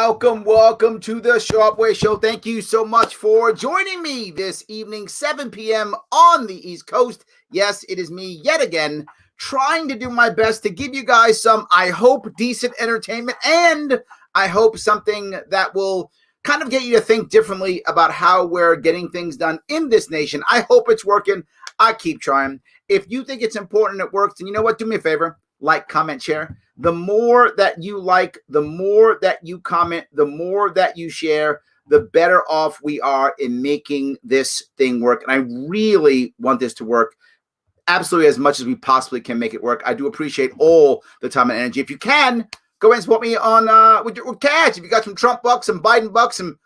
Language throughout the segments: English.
Welcome to the Sharpe Way Show. Thank you so much for joining me this evening, 7 p.m. on the East Coast. Yes, it is me yet again, trying to do my best to give you guys some, I hope, decent entertainment, and I hope something that will kind of get you to think differently about how we're getting things done in this nation. I hope it's working. I keep trying. If you think it's important, it works, then you know what? Do me a favor. Like, comment, share. The more that you like, the more that you comment, the more that you share, the better off we are in making this thing work. And I really want this to work absolutely as much as we possibly can make it work. I do appreciate all the time and energy. If you can, go ahead and support me on with cash. If you got some Trump bucks, some Biden bucks, some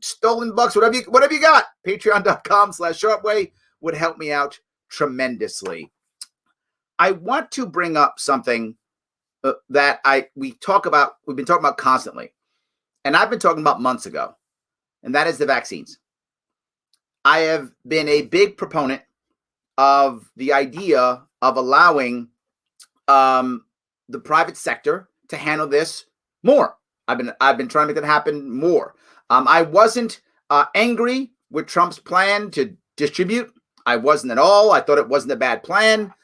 stolen bucks, whatever you got, patreon.com/SharpeWay would help me out tremendously. I want to bring up something that we've been talking about constantly, and I've been talking about months ago, and that is the vaccines. I have been a big proponent of the idea of allowing the private sector to handle this more. I've been trying to make that happen more. I wasn't angry with Trump's plan to distribute. I wasn't at all. I thought it wasn't a bad plan.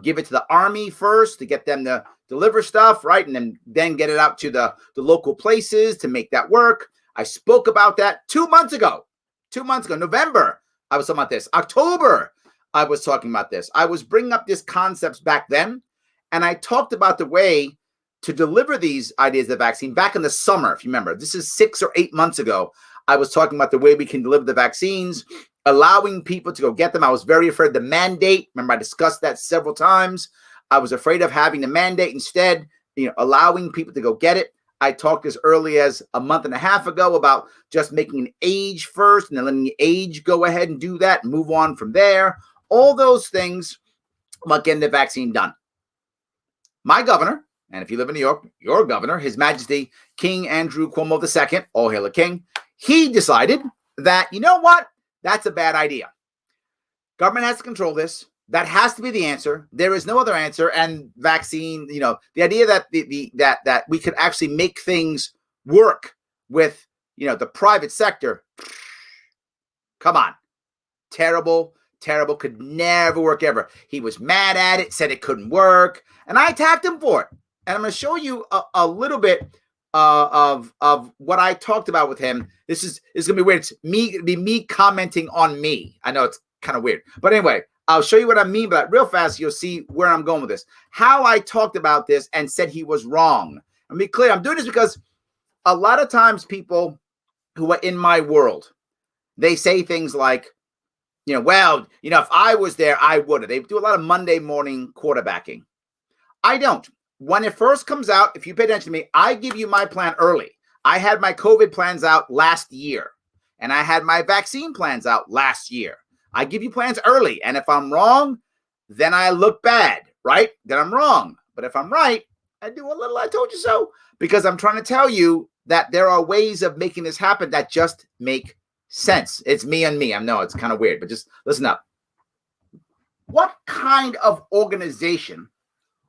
Give it to the army first to get them to deliver stuff, right? And then get it out to the local places to make that work. I spoke about that 2 months ago. 2 months ago, November, I was talking about this. October, I was talking about this. I was bringing up these concepts back then, and I talked about the way to deliver these ideas of the vaccine back in the summer, if you remember. This is 6 or 8 months ago. I was talking about the way we can deliver the vaccines, allowing people to go get them. I was very afraid of the mandate. Remember, I discussed that several times. I was afraid of having the mandate instead, allowing people to go get it. I talked as early as a month and a half ago about just making an age first and then letting the age go ahead and do that and move on from there. All those things about getting the vaccine done. My governor, and if you live in New York, your governor, His Majesty King Andrew Cuomo II, all hail the king, he decided that, you know what? That's a bad idea. Government has to control this. That has to be the answer. There is no other answer. And vaccine, the idea that that we could actually make things work with, the private sector. Come on. Terrible, could never work ever. He was mad at it, said it couldn't work. And I attacked him for it. And I'm going to show you a little bit of what I talked about with him. This is gonna be weird. It's me commenting on me. I know it's kind of weird, but anyway, I'll show you what I mean by that real fast. You'll see where I'm going with this. How I talked about this and said he was wrong. Let me be clear. I'm doing this because a lot of times people who are in my world, they say things like, if I was there, I would have. They do a lot of Monday morning quarterbacking. I don't. When it first comes out, if you pay attention to me, I give you my plan early. I had my COVID plans out last year, and I had my vaccine plans out last year. I give you plans early, and if I'm wrong, then I look bad, right? Then I'm wrong. But if I'm right, I do a little I told you so, because I'm trying to tell you that there are ways of making this happen that just make sense. It's me and me. I know it's kind of weird, but just listen up. What kind of organization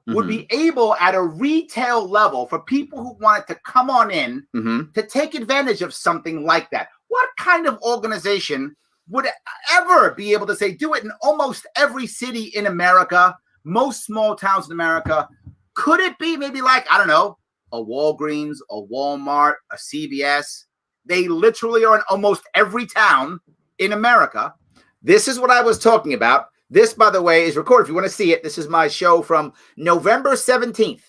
would be able at a retail level for people who wanted to come on in to take advantage of something like that? What kind of organization would ever be able to say, do it in almost every city in America, most small towns in America? Could it be maybe like, I don't know, a Walgreens, a Walmart, a CVS? They literally are in almost every town in America. This is what I was talking about. This, by the way, is recorded. If you want to see it, this is my show from November 17th.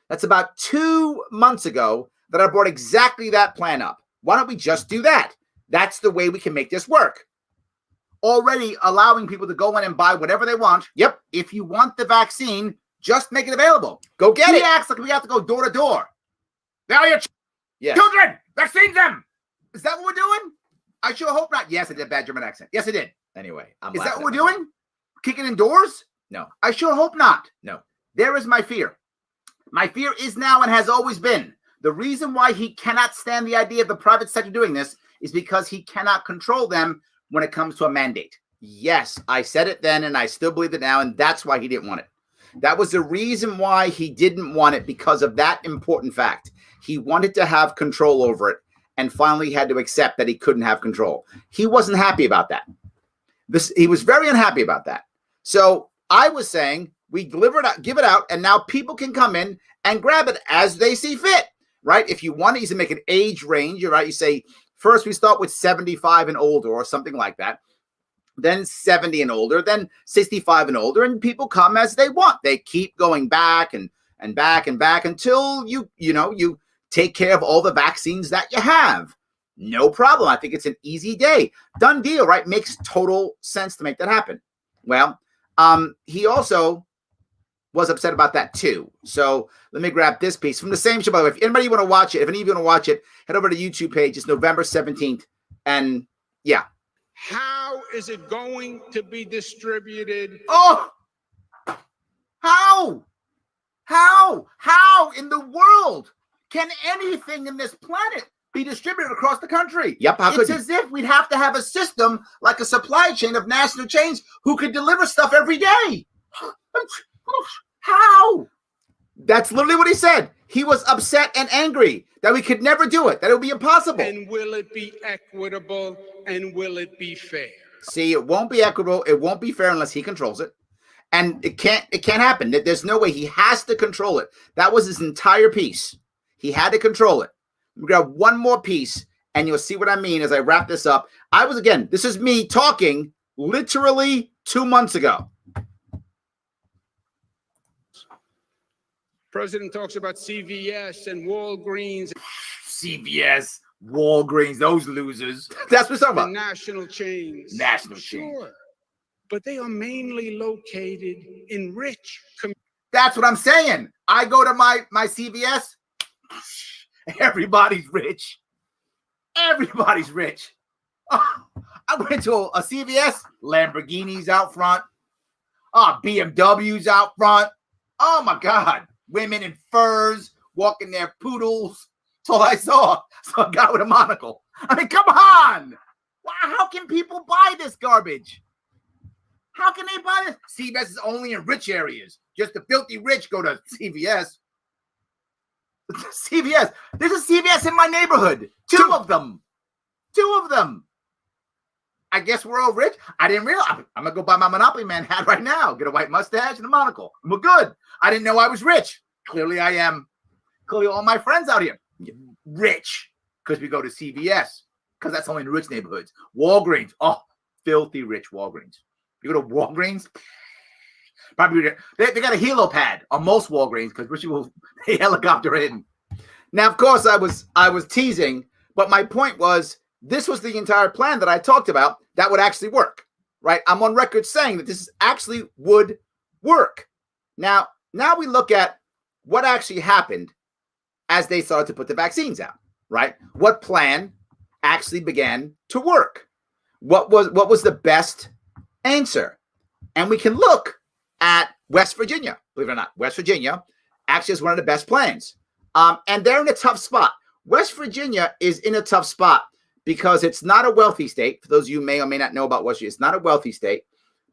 That's about 2 months ago that I brought exactly that plan up. Why don't we just do that? That's the way we can make this work. Already allowing people to go in and buy whatever they want. Yep. If you want the vaccine, just make it available. Go get it. He acts like we have to go door to door. There are your children. Vaccine them. Is that what we're doing? I sure hope not. Yes, I did a bad German accent. Yes, I did. Anyway, is that what we're doing? Kicking indoors? No. I sure hope not. No. There is my fear. My fear is now and has always been. The reason why he cannot stand the idea of the private sector doing this is because he cannot control them when it comes to a mandate. Yes, I said it then and I still believe it now, and that's why he didn't want it. That was the reason why he didn't want it, because of that important fact. He wanted to have control over it, and finally had to accept that he couldn't have control. He wasn't happy about that. He was very unhappy about that. So I was saying, we give it out, and now people can come in and grab it as they see fit, right? If you want to make an age range, right? You say, first we start with 75 and older or something like that, then 70 and older, then 65 and older, and people come as they want. They keep going back and back and back until you take care of all the vaccines that you have. No problem. I think it's an easy day. Done deal, right? Makes total sense to make that happen. Well, he also was upset about that too. So let me grab this piece from the same show. By the way, if anybody want to watch it, if any of you want to watch it, head over to the YouTube page. It's November 17th. And yeah. How is it going to be distributed? Oh, how in the world can anything in this planet be distributed across the country? Yep. It's as if we'd have to have a system like a supply chain of national chains who could deliver stuff every day. How? That's literally what he said. He was upset and angry that we could never do it, that it would be impossible. And will it be equitable, and will it be fair? See, it won't be equitable. It won't be fair unless he controls it. And it can't happen. There's no way. He has to control it. That was his entire piece. He had to control it. We grab one more piece, and you'll see what I mean as I wrap this up. This is me talking literally 2 months ago. President talks about CVS and Walgreens. CVS, Walgreens, those losers. That's what we're talking about. National chains. National chains. Sure. But they are mainly located in rich communities. That's what I'm saying. I go to my CVS. Everybody's rich. Everybody's rich. Oh, I went to a CVS. Lamborghinis out front. BMWs out front. Oh, my God. Women in furs, walking their poodles. That's all I saw. So a guy with a monocle. I mean, come on. How can people buy this garbage? How can they buy this? CVS is only in rich areas. Just the filthy rich go to CVS. CVS. There's a CVS in my neighborhood. Two of them. I guess we're all rich. I didn't realize. I'm going to go buy my Monopoly Man hat right now. Get a white mustache and a monocle. And we're good. I didn't know I was rich. Clearly I am. Clearly all my friends out here. Rich. Because we go to CVS. Because that's only in rich neighborhoods. Walgreens. Oh, filthy rich Walgreens. You go to Walgreens. Probably they got a helipad on most Walgreens because rich people, they helicopter in. Now, of course, I was teasing. But my point was, this was the entire plan that I talked about that would actually work, right? I'm on record saying that this actually would work. Now we look at what actually happened as they started to put the vaccines out, right? What plan actually began to work? What was the best answer? And we can look at West Virginia. Believe it or not, West Virginia actually is one of the best plans. And they're in a tough spot. West Virginia is in a tough spot because it's not a wealthy state. For those of you who may or may not know about West Virginia, it's not a wealthy state.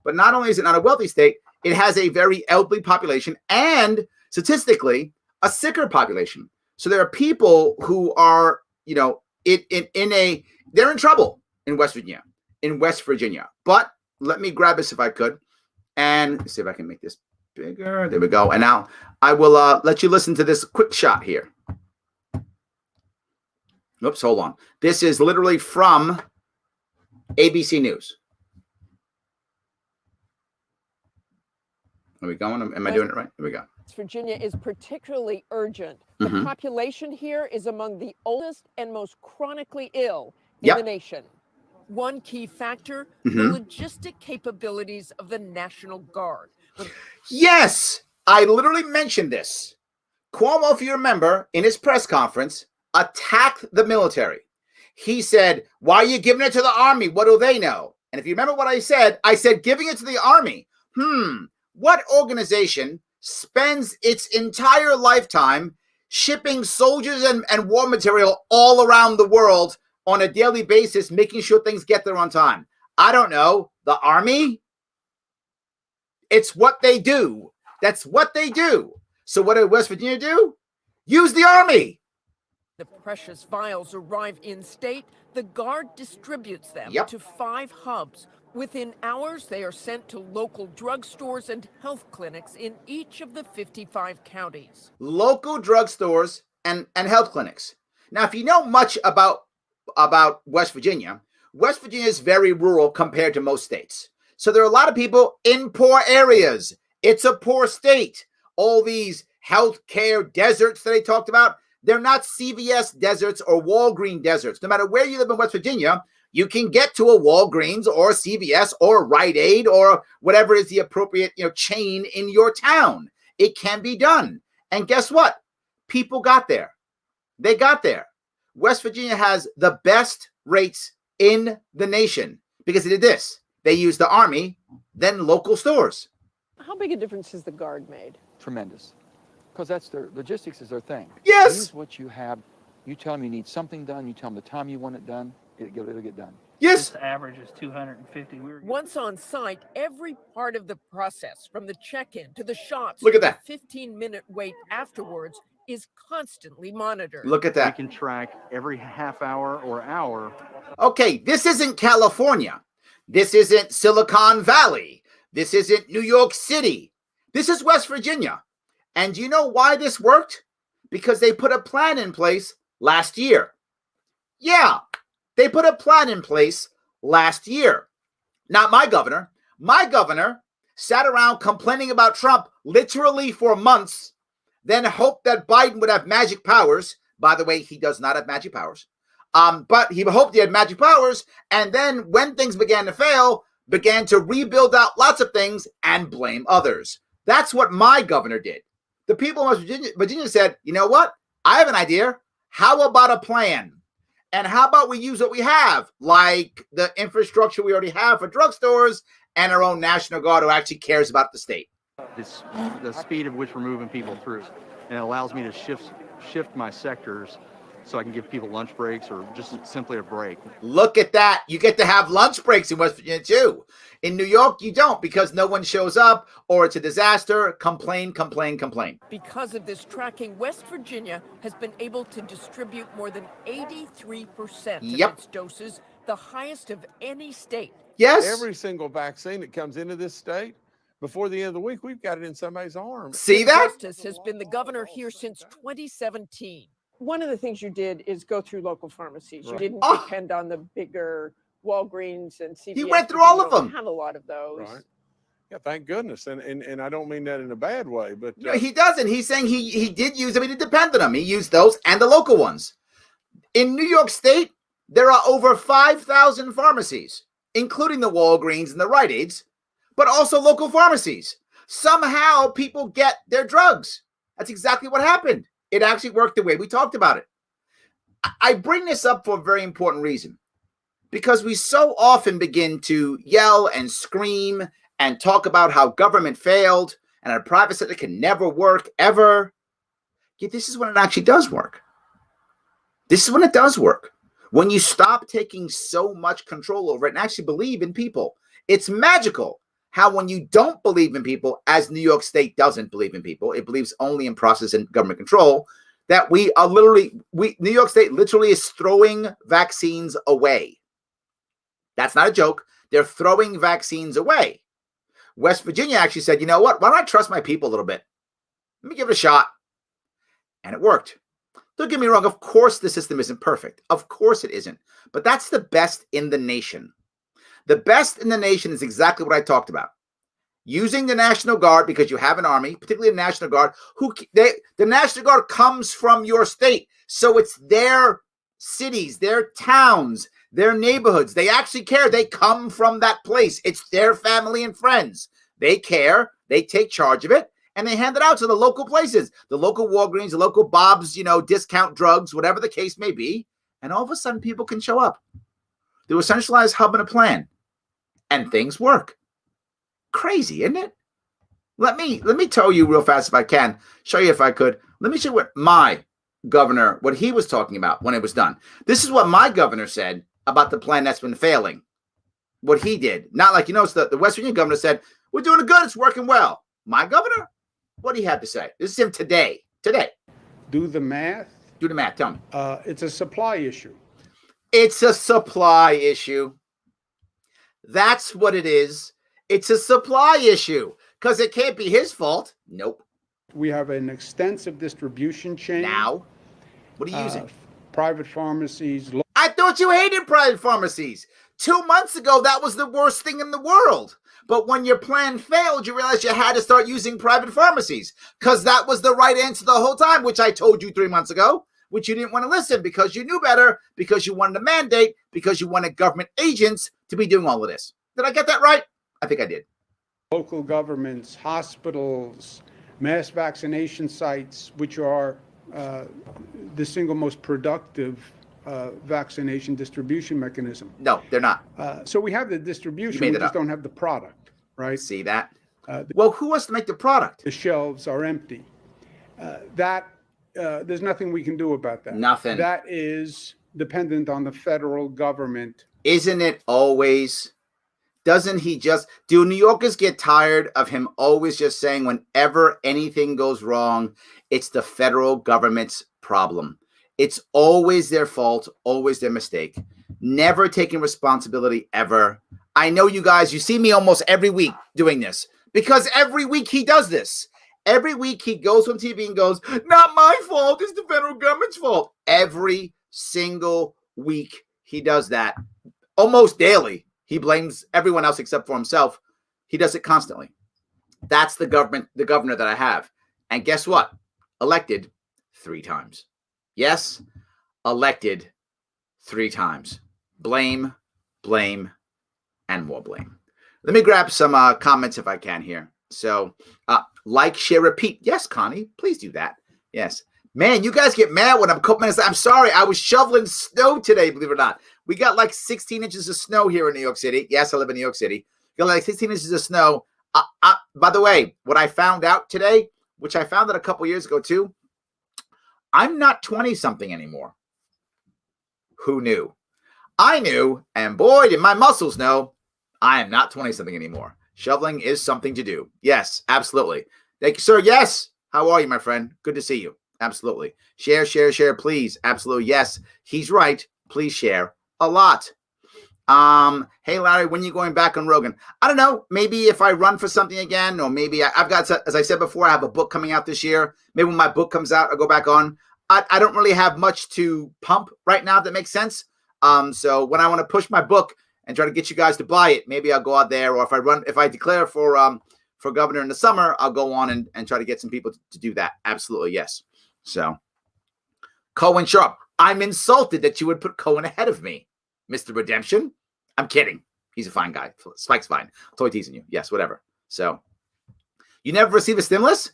But not only is it not a wealthy state, it has a very elderly population and statistically a sicker population. So there are people who are, they're in trouble in West Virginia. But let me grab this if I could and see if I can make this bigger. There we go. And now I will let you listen to this quick shot here. Oops, hold on. This is literally from ABC News. Are we going? Am I doing it right? Here we go. Virginia is particularly urgent. The population here is among the oldest and most chronically ill in the nation. One key factor, the logistic capabilities of the National Guard. Yes, I literally mentioned this. Cuomo, if you remember, in his press conference, attacked the military. He said, why are you giving it to the Army? What do they know? And if you remember what I said giving it to the Army. What organization spends its entire lifetime shipping soldiers and war material all around the world on a daily basis, making sure things get there on time? I don't know. The Army? It's what they do. That's what they do. So what did West Virginia do? Use the Army. The precious vials arrive in state. The Guard distributes them Yep. to 5 hubs. Within hours, they are sent to local drugstores and health clinics in each of the 55 counties. Local drugstores and health clinics. Now, if you know much about West Virginia is very rural compared to most states. So there are a lot of people in poor areas. It's a poor state. All these healthcare deserts that they talked about, they're not CVS deserts or Walgreens deserts. No matter where you live in West Virginia, you can get to a Walgreens or a CVS or a Rite Aid or whatever is the appropriate chain in your town. It can be done. And guess what? People got there. They got there. West Virginia has the best rates in the nation because they did this. They used the Army, then local stores. How big a difference has the Guard made? Tremendous. Because that's their logistics is their thing. Yes. Use what you have. You tell them you need something done. You tell them the time you want it done. It'll get done. Yes. The average is 250. Once on site, every part of the process, from the check-in to the shots, Look at that. 15-minute wait afterwards, is constantly monitored. Look at that. We can track every half hour or hour. Okay, this isn't California. This isn't Silicon Valley. This isn't New York City. This is West Virginia. And do you know why this worked? Because they put a plan in place last year. Yeah, they put a plan in place last year. Not my governor. My governor sat around complaining about Trump literally for months, then hoped that Biden would have magic powers. By the way, he does not have magic powers. But he hoped he had magic powers. And then when things began to fail, began to rebuild out lots of things and blame others. That's what my governor did. The people of West Virginia said, you know what? I have an idea. How about a plan? And how about we use what we have, like the infrastructure we already have for drugstores and our own National Guard who actually cares about the state. The speed of which we're moving people through. And it allows me to shift my sectors so I can give people lunch breaks or just simply a break. Look at that. You get to have lunch breaks in West Virginia, too. In New York, you don't because no one shows up or it's a disaster. Complain, complain, complain. Because of this tracking, West Virginia has been able to distribute more than 83% of its doses, the highest of any state. Yes. Every single vaccine that comes into this state, before the end of the week, we've got it in somebody's arm. See that? Justice has been the governor here since 2017. One of the things you did is go through local pharmacies. You didn't depend on the bigger Walgreens and CVS. He went through all of them. Have a lot of those. Right. Yeah, thank goodness. And I don't mean that in a bad way, but No, he doesn't. He's saying he did use them. He didn't depend on them. He used those and the local ones. In New York State, there are over 5,000 pharmacies, including the Walgreens and the Rite Aids, but also local pharmacies. Somehow people get their drugs. That's exactly what happened. It actually worked the way we talked about it. I bring this up for a very important reason, because we so often begin to yell and scream and talk about how government failed and our private sector can never work ever. Yet this is when it actually does work. This is when it does work. When you stop taking so much control over it and actually believe in people. It's magical how when you don't believe in people, as New York State doesn't believe in people, it believes only in process and government control, that New York State literally is throwing vaccines away. That's not a joke. They're throwing vaccines away. West Virginia actually said, you know what? Why don't I trust my people a little bit? Let me give it a shot. And it worked. Don't get me wrong. Of course, the system isn't perfect. Of course it isn't. But that's the best in the nation. The best in the nation is exactly what I talked about. Using the National Guard, because you have an army, particularly the National Guard, the National Guard comes from your state. So it's their cities, their towns, their neighborhoods. They actually care. They come from that place. It's their family and friends. They care. They take charge of it. And they hand it out to the local places, the local Walgreens, the local Bob's, discount drugs, whatever the case may be. And all of a sudden, people can show up. They're a centralized hub and a plan. And things work. Crazy, isn't it? Let me tell you real fast if I can, show you if I could. Let me show you what my governor, what he was talking about when it was done. This is what my governor said about the plan that's been failing. What he did. Not like, it's the West Virginia governor said, we're doing it good, it's working well. My governor, What do you have to say? This is him today. Today. Do the math. Do the math. Tell me. It's a supply issue. It's a supply issue. That's what it is. It's a supply issue because it can't be his fault. Nope. We have an extensive distribution chain. Now, what are you using? Private pharmacies. I thought you hated private pharmacies. 2 months ago, that was the worst thing in the world. But when your plan failed, you realized you had to start using private pharmacies because that was the right answer the whole time, which I told you 3 months ago, which you didn't want to listen because you knew better, because you wanted a mandate, because you wanted government agents to be doing all of this. Did I get that right? I think I did. Local governments, hospitals, mass vaccination sites, which are the single most productive vaccination distribution mechanism. No, they're not. So we have the distribution, made we it just up. don't have the product, right? See that? Well, who wants to make the product? The shelves are empty. There's nothing we can do about that. Nothing. That is dependent on the federal government. Isn't it always? Doesn't he just, do New Yorkers get tired of him always just saying whenever anything goes wrong, it's the federal government's problem? It's always their fault, always their mistake. Never taking responsibility ever. I know you guys, you see me almost every week doing this because every week he does this. Every week he goes on TV and goes, not my fault, it's the federal government's fault. Every single week he does that. Almost daily. He blames everyone else except for himself. He does it constantly. That's the governor that I have. And guess what? Elected 3 times. Yes, elected 3 times. Blame, blame, and more blame. Let me grab some comments if I can here. So, like, share, repeat. Yes, Connie, please do that. Yes. Man, you guys get mad when I'm a couple minutes. I'm sorry. I was shoveling snow today, believe it or not. We got like 16 inches of snow here in New York City. Yes, I live in New York City. Got like 16 inches of snow. By the way, what I found out today, which I found out a couple years ago too, I'm not 20-something anymore. Who knew? I knew, and boy, did my muscles know, I am not 20-something anymore. Shoveling is something to do. Yes, absolutely. Thank you, sir. Yes. How are you, my friend? Good to see you. Absolutely. Share, share, share, please. Absolutely. Yes, he's right. Please share a lot. Hey, Larry, when are you going back on Rogan? I don't know. Maybe if I run for something again, or maybe I've got, as I said before, I have a book coming out this year. Maybe when my book comes out, I'll go back on. I don't really have much to pump right now, if that makes sense. So when I want to push my book and try to get you guys to buy it, maybe I'll go out there, or if I declare for governor in the summer, I'll go on and try to get some people to do that. Absolutely. Yes. So Cohen Sharpe, I'm insulted that you would put Cohen ahead of me, Mr. Redemption. I'm kidding. He's a fine guy. Spike's fine. I'm totally teasing you. Yes, whatever. So you never receive a stimulus?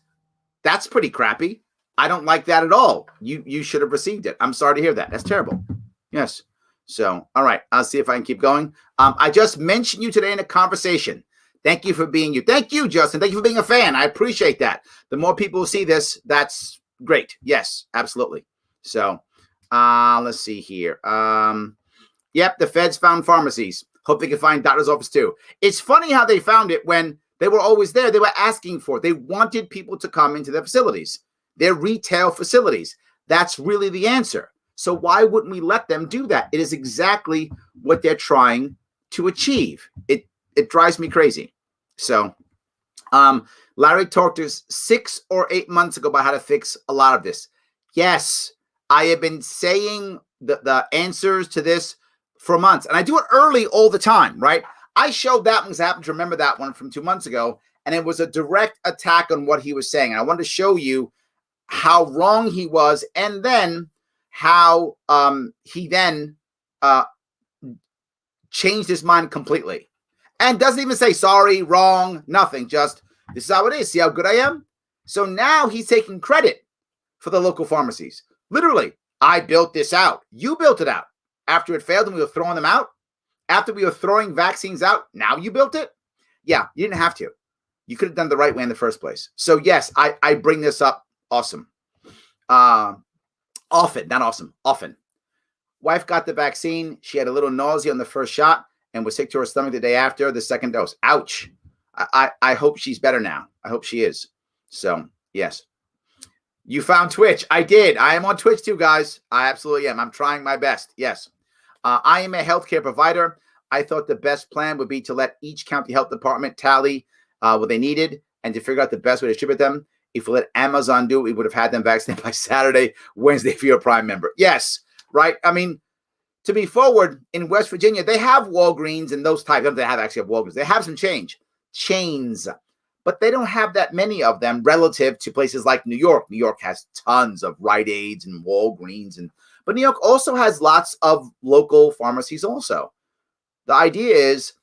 That's pretty crappy. I don't like that at all. You should have received it. I'm sorry to hear that. That's terrible. Yes. So, all right. I'll see if I can keep going. I just mentioned you today in a conversation. Thank you for being you. Thank you, Justin. Thank you for being a fan. I appreciate that. The more people see this, that's great. Yes, absolutely. So, let's see here. Yep, the feds found pharmacies. Hope they can find doctor's office too. It's funny how they found it when they were always there. They were asking for it. They wanted people to come into their facilities, their retail facilities. That's really the answer. So why wouldn't we let them do that? It is exactly what they're trying to achieve. It drives me crazy. So, Larry talked to us 6 or 8 months ago about how to fix a lot of this. Yes, I have been saying the answers to this for months, and I do it early all the time, right? I showed that one because I happened to remember that one from 2 months ago, and it was a direct attack on what he was saying. And I wanted to show you how wrong he was, and then how he then changed his mind completely. And doesn't even say sorry, wrong, nothing. Just, this is how it is. See how good I am? So now he's taking credit for the local pharmacies. Literally, I built this out. You built it out. After it failed and we were throwing them out, after we were throwing vaccines out, now you built it? Yeah, you didn't have to. You could have done the right way in the first place. So yes, I bring this up often. Often, not awesome, often. Wife got the vaccine. She had a little nausea on the first shot and was sick to her stomach the day after the second dose. Ouch. I hope she's better now. I hope she is. So, yes. You found Twitch. I did. I am on Twitch too, guys. I absolutely am. I'm trying my best. Yes. I am a healthcare provider. I thought the best plan would be to let each county health department tally what they needed and to figure out the best way to distribute them. If we let Amazon do it, we would have had them vaccinated by Saturday, Wednesday if you're a Prime member. Yes, right? I mean, to be forward, in West Virginia, they have Walgreens and those types. They have Walgreens. They have some chains, but they don't have that many of them relative to places like New York. New York has tons of Rite Aids and Walgreens, but New York also has lots of local pharmacies also. The idea is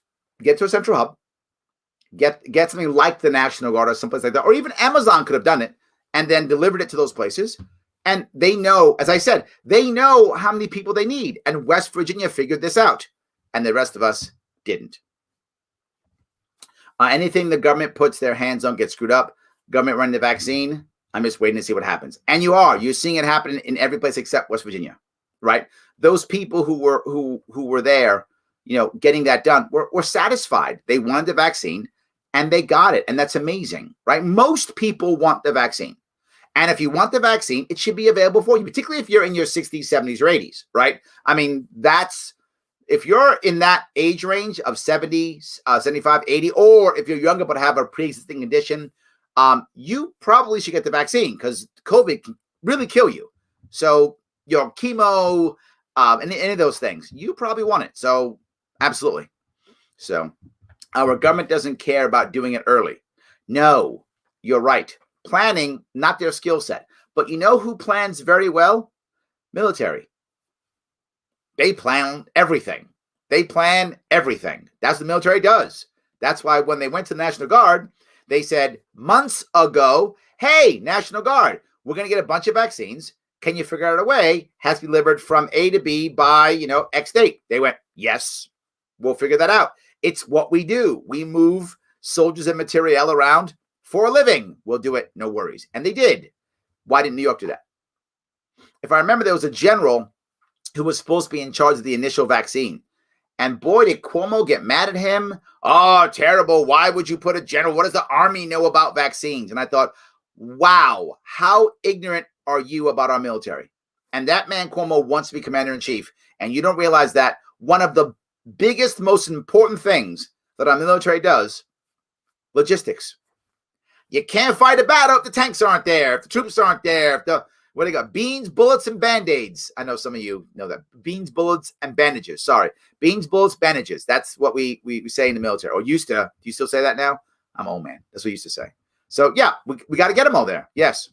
get to a central hub, get something like the National Guard or someplace like that, or even Amazon could have done it and then delivered it to those places. And they know, as I said, they know how many people they need. And West Virginia figured this out, and the rest of us didn't. Anything the government puts their hands on gets screwed up. Government running the vaccine, I'm just waiting to see what happens. And you're seeing it happen in every place except West Virginia, right? Those people who were there, getting that done, were satisfied. They wanted the vaccine, and they got it, and that's amazing, right? Most people want the vaccine. And if you want the vaccine, it should be available for you, particularly if you're in your 60s, 70s, or 80s, right? I mean, if you're in that age range of 70, 75, 80, or if you're younger but have a pre-existing condition, you probably should get the vaccine because COVID can really kill you. So your chemo, any of those things, you probably want it. So absolutely. So our government doesn't care about doing it early. No, you're right. Planning, not their skill set. But you know who plans very well? Military. They plan everything. That's what the military does. That's why when they went to the National Guard, they said months ago, hey, National Guard, we're going to get a bunch of vaccines. Can you figure out a way? Has to be delivered from A to B by, X date. They went, yes, we'll figure that out. It's what we do. We move soldiers and materiel around for a living. We'll do it. No worries. And they did. Why didn't New York do that? If I remember, there was a general who was supposed to be in charge of the initial vaccine. And boy, did Cuomo get mad at him. Oh, terrible. Why would you put a general? What does the Army know about vaccines? And I thought, wow, how ignorant are you about our military? And that man, Cuomo, wants to be commander-in-chief. And you don't realize that one of the biggest, most important things that our military does, logistics. You can't fight a battle if the tanks aren't there, if the troops aren't there, if the what do you got? Beans, bullets, and band-aids. I know some of you know that. Beans, bullets, and bandages. Sorry. Beans, bullets, bandages. That's what we say in the military. Or used to. Do you still say that now? I'm old man. That's what we used to say. So, yeah, we got to get them all there. Yes.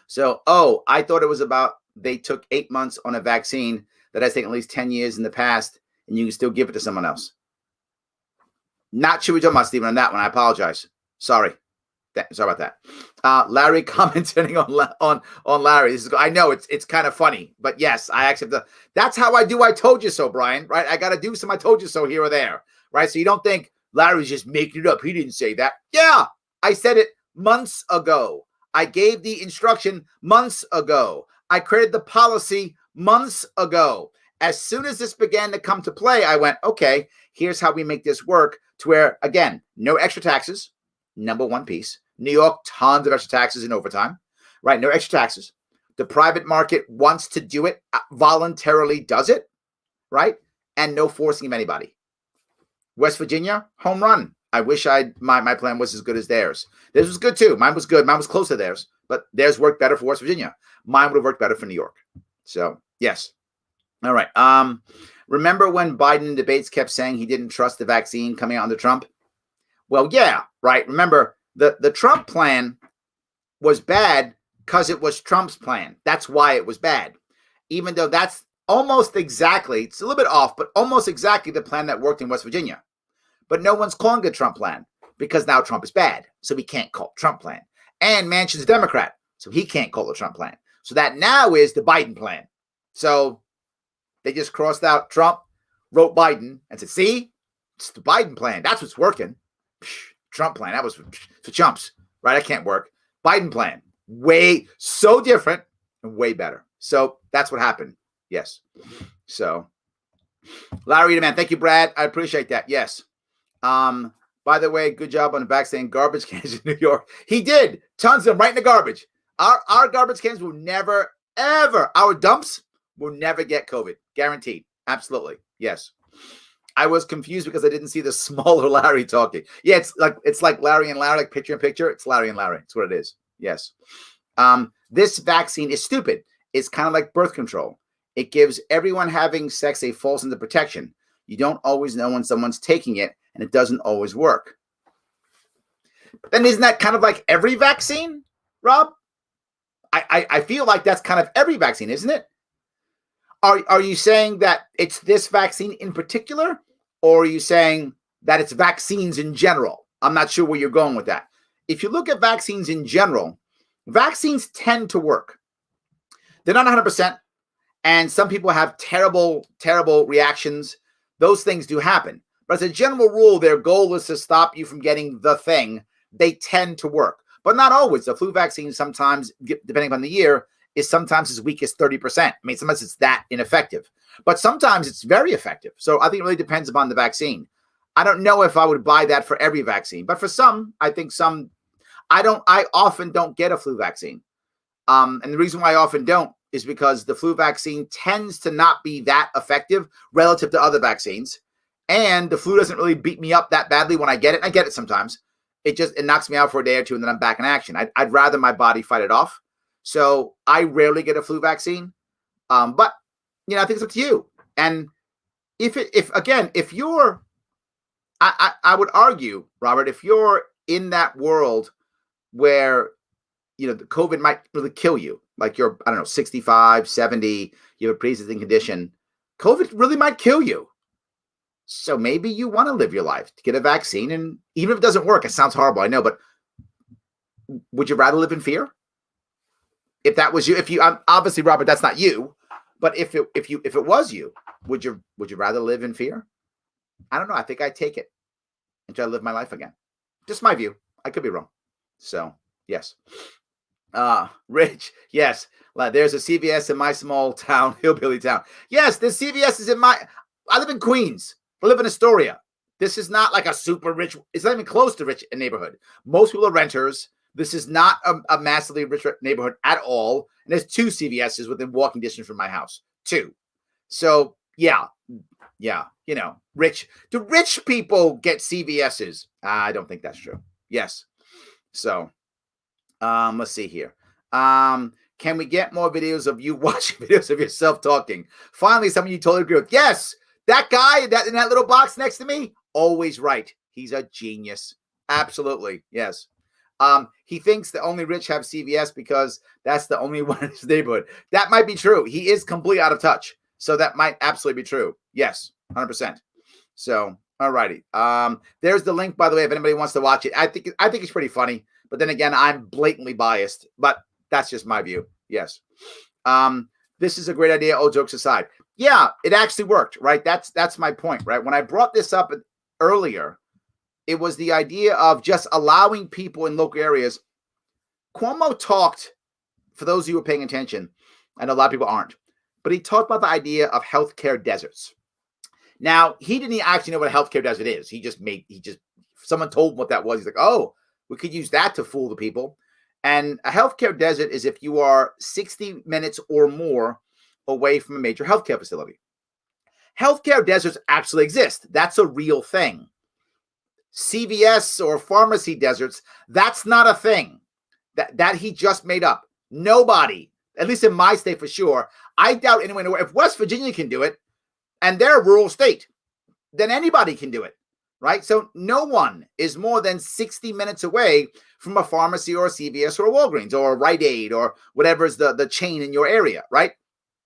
So, I thought it was about they took 8 months on a vaccine that has taken at least 10 years in the past, and you can still give it to someone else. Not sure what you're talking about, Stephen, on that one. I apologize. Sorry. Sorry about that. Larry commenting on Larry. I know it's kind of funny, but yes, I accept that's how I do. I told you so, Brian. Right? I got to do some. I told you so here or there. Right? So you don't think Larry's just making it up. He didn't say that. Yeah, I said it months ago. I gave the instruction months ago. I created the policy months ago. As soon as this began to come to play, I went, okay, here's how we make this work to where, again, no extra taxes. Number one piece. New York, tons of extra taxes in overtime, right? No extra taxes. The private market wants to do it, voluntarily does it, right? And no forcing of anybody. West Virginia, home run. I wish my plan was as good as theirs. Theirs was good too. Mine was good. Mine was close to theirs, but theirs worked better for West Virginia. Mine would have worked better for New York. So yes. All right. Remember when Biden in debates kept saying he didn't trust the vaccine coming out under Trump? Well, yeah, right. Remember, the Trump plan was bad because it was Trump's plan. That's why it was bad. Even though that's almost exactly, it's a little bit off, but almost exactly the plan that worked in West Virginia. But no one's calling it Trump plan because now Trump is bad. So we can't call it Trump plan. And Manchin's a Democrat, so he can't call it Trump plan. So that now is the Biden plan. So they just crossed out Trump, wrote Biden, and said, see, it's the Biden plan. That's what's working. Trump plan, that was for chumps, right? That can't work. Biden plan, way so different and way better. So that's what happened. Yes. So Larry, man, thank you, Brad. I appreciate that. Yes. By the way, good job on the back saying garbage cans in New York. He did. Tons of them right in the garbage. Our garbage cans will never, ever, our dumps will never get COVID. Guaranteed. Absolutely. Yes. I was confused because I didn't see the smaller Larry talking. Yeah, it's like Larry and Larry, like picture in picture. It's Larry and Larry. That's what it is. Yes. This vaccine is stupid. It's kind of like birth control. It gives everyone having sex a false sense of protection. You don't always know when someone's taking it, and it doesn't always work. But then isn't that kind of like every vaccine, Rob? I feel like that's kind of every vaccine, isn't it? Are you saying that it's this vaccine in particular, or are you saying that it's vaccines in general? I'm not sure where you're going with that. If you look at vaccines in general, vaccines tend to work. They're not 100%, and some people have terrible, terrible reactions. Those things do happen. But as a general rule, their goal is to stop you from getting the thing. They tend to work, but not always. The flu vaccine sometimes, depending on the year, is sometimes as weak as 30%. I mean, sometimes it's that ineffective, but sometimes it's very effective. So I think it really depends upon the vaccine. I don't know if I would buy that for every vaccine, but for some, I think some, I often don't get a flu vaccine. And the reason why I often don't is because the flu vaccine tends to not be that effective relative to other vaccines. And the flu doesn't really beat me up that badly when I get it. I get it sometimes. It knocks me out for a day or two, and then I'm back in action. I'd rather my body fight it off. So I rarely get a flu vaccine. But, I think it's up to you. And if you're, I would argue, Robert, if you're in that world where, the COVID might really kill you, like you're, 65, 70, you have a pre-existing condition, COVID really might kill you. So maybe you want to live your life to get a vaccine. And even if it doesn't work, it sounds horrible, I know, but would you rather live in fear? If that was you, obviously, Robert, that's not you, but if it was you, would you rather live in fear? I don't know. I think I'd take it and try to live my life again. Just my view. I could be wrong. So yes. Rich. Yes. There's a CVS in my small town, hillbilly town. Yes. The CVS is I live in Queens. I live in Astoria. This is not like a super rich, it's not even close to rich neighborhood. Most people are renters. This is not a massively rich neighborhood at all. And there's 2 CVSs within walking distance from my house. 2. So yeah. Rich. Do rich people get CVSs? I don't think that's true. Yes. So let's see here. Can we get more videos of you watching videos of yourself talking? Finally, some of you totally agree with. Yes. That guy in that little box next to me, always right. He's a genius. Absolutely. Yes. He thinks the only rich have CVS because that's the only one in his neighborhood. That might be true. He is completely out of touch. So that might absolutely be true. Yes, 100%. So, all righty. There's the link, by the way, if anybody wants to watch it. I think it's pretty funny. But then again, I'm blatantly biased. But that's just my view. Yes. This is a great idea. All jokes aside. Yeah, it actually worked, right? That's my point, right? When I brought this up earlier, it was the idea of just allowing people in local areas. Cuomo talked, for those of you who are paying attention, I know a lot of people aren't, but he talked about the idea of healthcare deserts. Now, he didn't actually know what a healthcare desert is. Someone told him what that was. He's like, oh, we could use that to fool the people. And a healthcare desert is if you are 60 minutes or more away from a major healthcare facility. Healthcare deserts actually exist. That's a real thing. CVS or pharmacy deserts, that's not a thing that he just made up. Nobody, at least in my state for sure, I doubt anyone, if West Virginia can do it, and they're a rural state, then anybody can do it, right? So no one is more than 60 minutes away from a pharmacy or a CVS or a Walgreens or a Rite Aid or whatever is the chain in your area, right?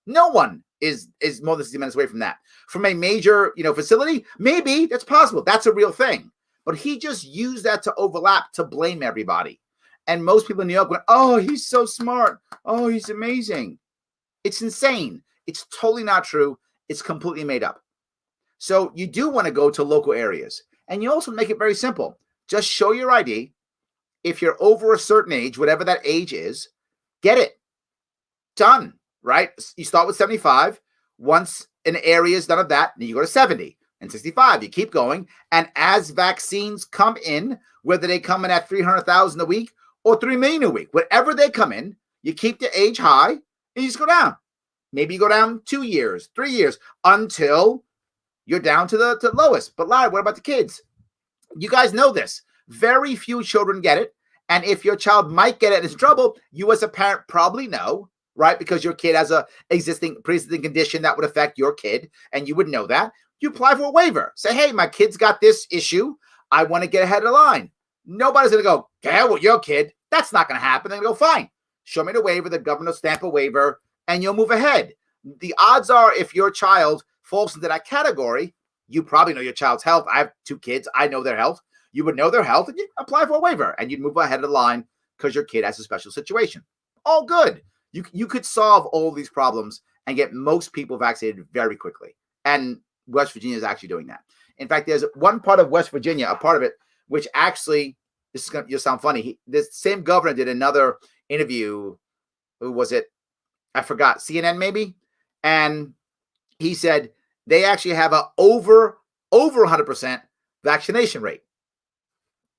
No one is more than 60 minutes away from that. From a major, facility, maybe that's possible. That's a real thing. But he just used that to overlap to blame everybody. And most people in New York went, oh, he's so smart. Oh, he's amazing. It's insane. It's totally not true. It's completely made up. So you do want to go to local areas. And you also make it very simple. Just show your ID. If you're over a certain age, whatever that age is, get it. Done, right? You start with 75. Once an area is done of that, then you go to 70. and 65. You keep going. And as vaccines come in, whether they come in at 300,000 a week or 3 million a week, whatever they come in, you keep the age high and you just go down. Maybe you go down 2 years, 3 years until you're down to the lowest. But Larry, what about the kids? You guys know this. Very few children get it. And if your child might get it and is in trouble, you as a parent probably know, right? Because your kid has a pre-existing condition that would affect your kid, and you would know that. You apply for a waiver. Say, hey, my kid's got this issue. I want to get ahead of the line. Nobody's going to go, hell with your kid. That's not going to happen. They're going to go, fine. Show me the waiver. The governor will stamp a waiver, and you'll move ahead. The odds are if your child falls into that category, you probably know your child's health. I have 2 kids. I know their health. You would know their health and you apply for a waiver and you'd move ahead of the line because your kid has a special situation. All good. You could solve all these problems and get most people vaccinated very quickly. And West Virginia is actually doing that. In fact, there's one part of West Virginia, a part of it, which actually, this is going to sound funny. This same governor did another interview. Who was it? I forgot. CNN maybe? And he said they actually have a over 100% vaccination rate.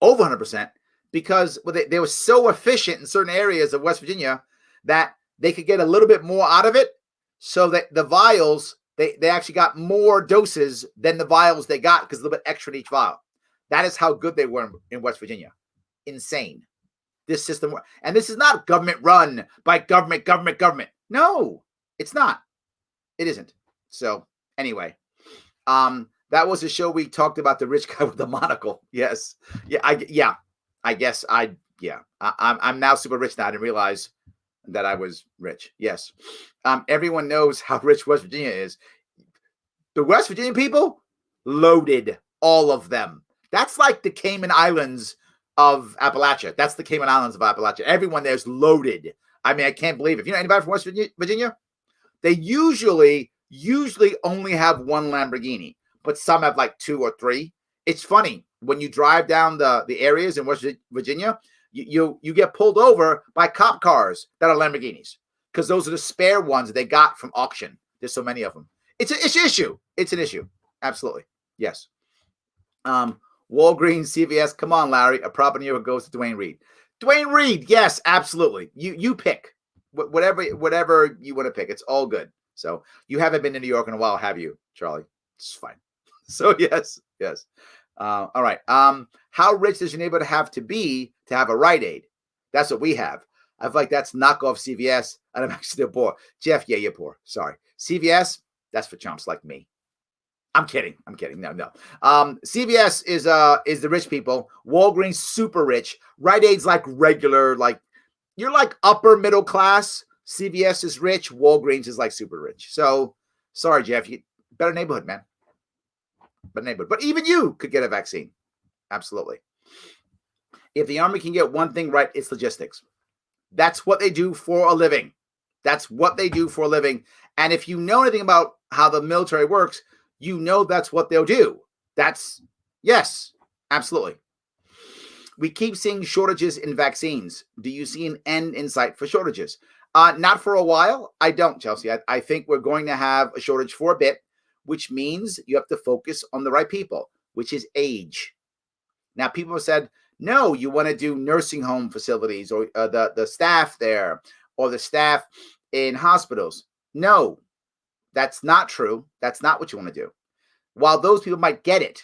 Over 100%, because they were so efficient in certain areas of West Virginia that they could get a little bit more out of it, so that the vials, they actually got more doses than the vials they got because a little bit extra in each vial. That is how good they were in West Virginia. Insane. This system, and this is not government run by government. No, it's not. It isn't. So anyway, that was a show we talked about the rich guy with the monocle. Yes. Yeah. I'm now super rich now. I didn't realize that I was rich. Yes. Everyone knows how rich West Virginia is. The West Virginian people, loaded, all of them. That's like the Cayman Islands of Appalachia. That's the Cayman Islands of Appalachia. Everyone there's loaded. I mean, I can't believe it. If you know anybody from West Virginia, they usually only have one Lamborghini, but some have like 2 or 3. It's funny when you drive down the areas in West Virginia, you get pulled over by cop cars that are Lamborghinis because those are the spare ones that they got from auction. There's so many of them. It's an issue. It's an issue. Absolutely. Yes. Walgreens, CVS. Come on, Larry. A proper New York goes to Dwayne Reed. Dwayne Reed. Yes, absolutely. You pick whatever you want to pick. It's all good. So you haven't been to New York in a while, have you, Charlie? It's fine. So yes. All right. How rich does your neighborhood have to be to have a Rite Aid? That's what we have. I feel like that's knockoff CVS, and I'm actually still poor. Jeff, yeah, you're poor. Sorry. CVS, that's for chumps like me. I'm kidding. No. CVS is the rich people. Walgreens, super rich. Rite Aid's like regular, like you're like upper middle class. CVS is rich. Walgreens is like super rich. So sorry, Jeff. Better neighborhood, man. Better neighborhood. But even you could get a vaccine. Absolutely. If the Army can get one thing right, it's logistics. That's what they do for a living. And if you know anything about how the military works, you know that's what they'll do. Yes, absolutely. We keep seeing shortages in vaccines. Do you see an end in sight for shortages? Not for a while. I don't, Chelsea. I think we're going to have a shortage for a bit, which means you have to focus on the right people, which is age. Now, people have said, no, you want to do nursing home facilities or the staff there or the staff in hospitals. No, that's not true. That's not what you want to do. While those people might get it,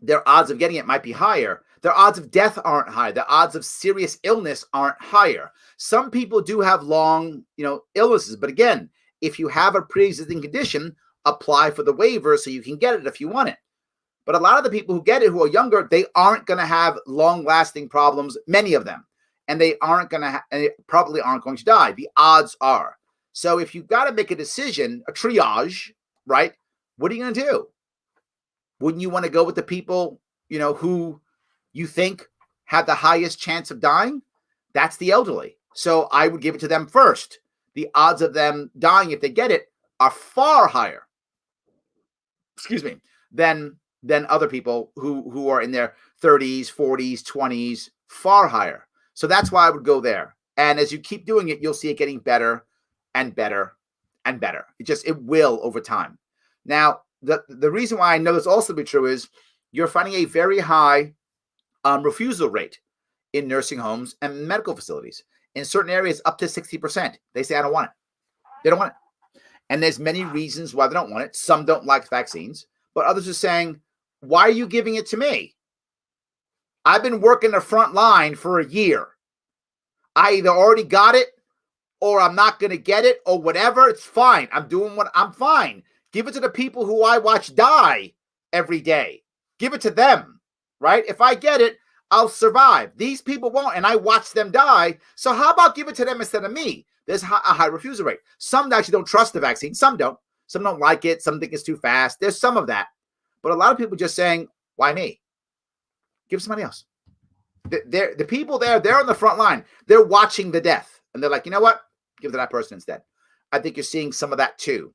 their odds of getting it might be higher. Their odds of death aren't high. The odds of serious illness aren't higher. Some people do have long, illnesses. But again, if you have a pre-existing condition, apply for the waiver so you can get it if you want it. But a lot of the people who get it who are younger, they aren't going to have long-lasting problems, many of them. And they probably aren't going to die. The odds are. So if you've got to make a decision, a triage, right? What are you going to do? Wouldn't you want to go with the people, who you think have the highest chance of dying? That's the elderly. So I would give it to them first. The odds of them dying if they get it are far higher. Than other people who are in their 30s, 40s, 20s, far higher. So that's why I would go there. And as you keep doing it, you'll see it getting better and better and better. It will over time. Now, the reason why I know this also to be true is you're finding a very high refusal rate in nursing homes and medical facilities. In certain areas, up to 60%. They say, I don't want it. They don't want it. And there's many reasons why they don't want it. Some don't like vaccines, but others are saying, why are you giving it to me? I've been working the front line for a year. I either already got it or I'm not going to get it or whatever. It's fine. I'm fine. Give it to the people who I watch die every day. Give it to them, right? If I get it, I'll survive. These people won't, and I watch them die. So how about give it to them instead of me? There's a high refusal rate. Some actually don't trust the vaccine. Some don't. Some don't like it. Some think it's too fast. There's some of that. But a lot of people just saying, why me? Give somebody else. The people there, they're on the front line. They're watching the death. And they're like, you know what? Give it to that person instead. I think you're seeing some of that too.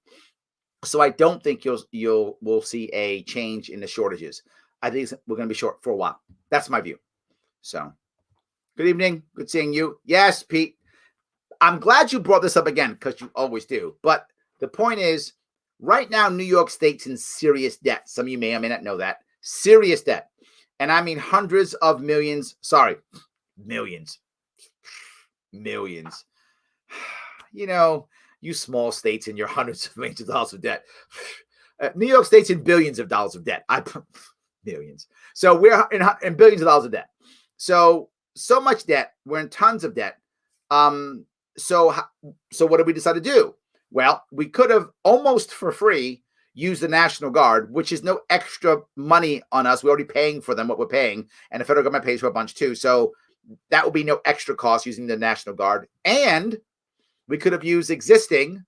So I don't think we'll see a change in the shortages. I think we're going to be short for a while. That's my view. So good evening. Good seeing you. Yes, Pete. I'm glad you brought this up again because you always do. But the point is, right now, New York State's in serious debt. Some of you may or may not know that. Serious debt. And I mean hundreds of millions. Sorry, millions. Millions. You know, you small states in your hundreds of millions of dollars of debt. New York State's in billions of dollars of debt. Millions. So we're in billions of dollars of debt. So much debt. We're in tons of debt. So what did we decide to do? Well, we could have almost for free used the National Guard, which is no extra money on us. We're already paying for them, what we're paying. And the federal government pays for a bunch too. So that would be no extra cost using the National Guard. And we could have used existing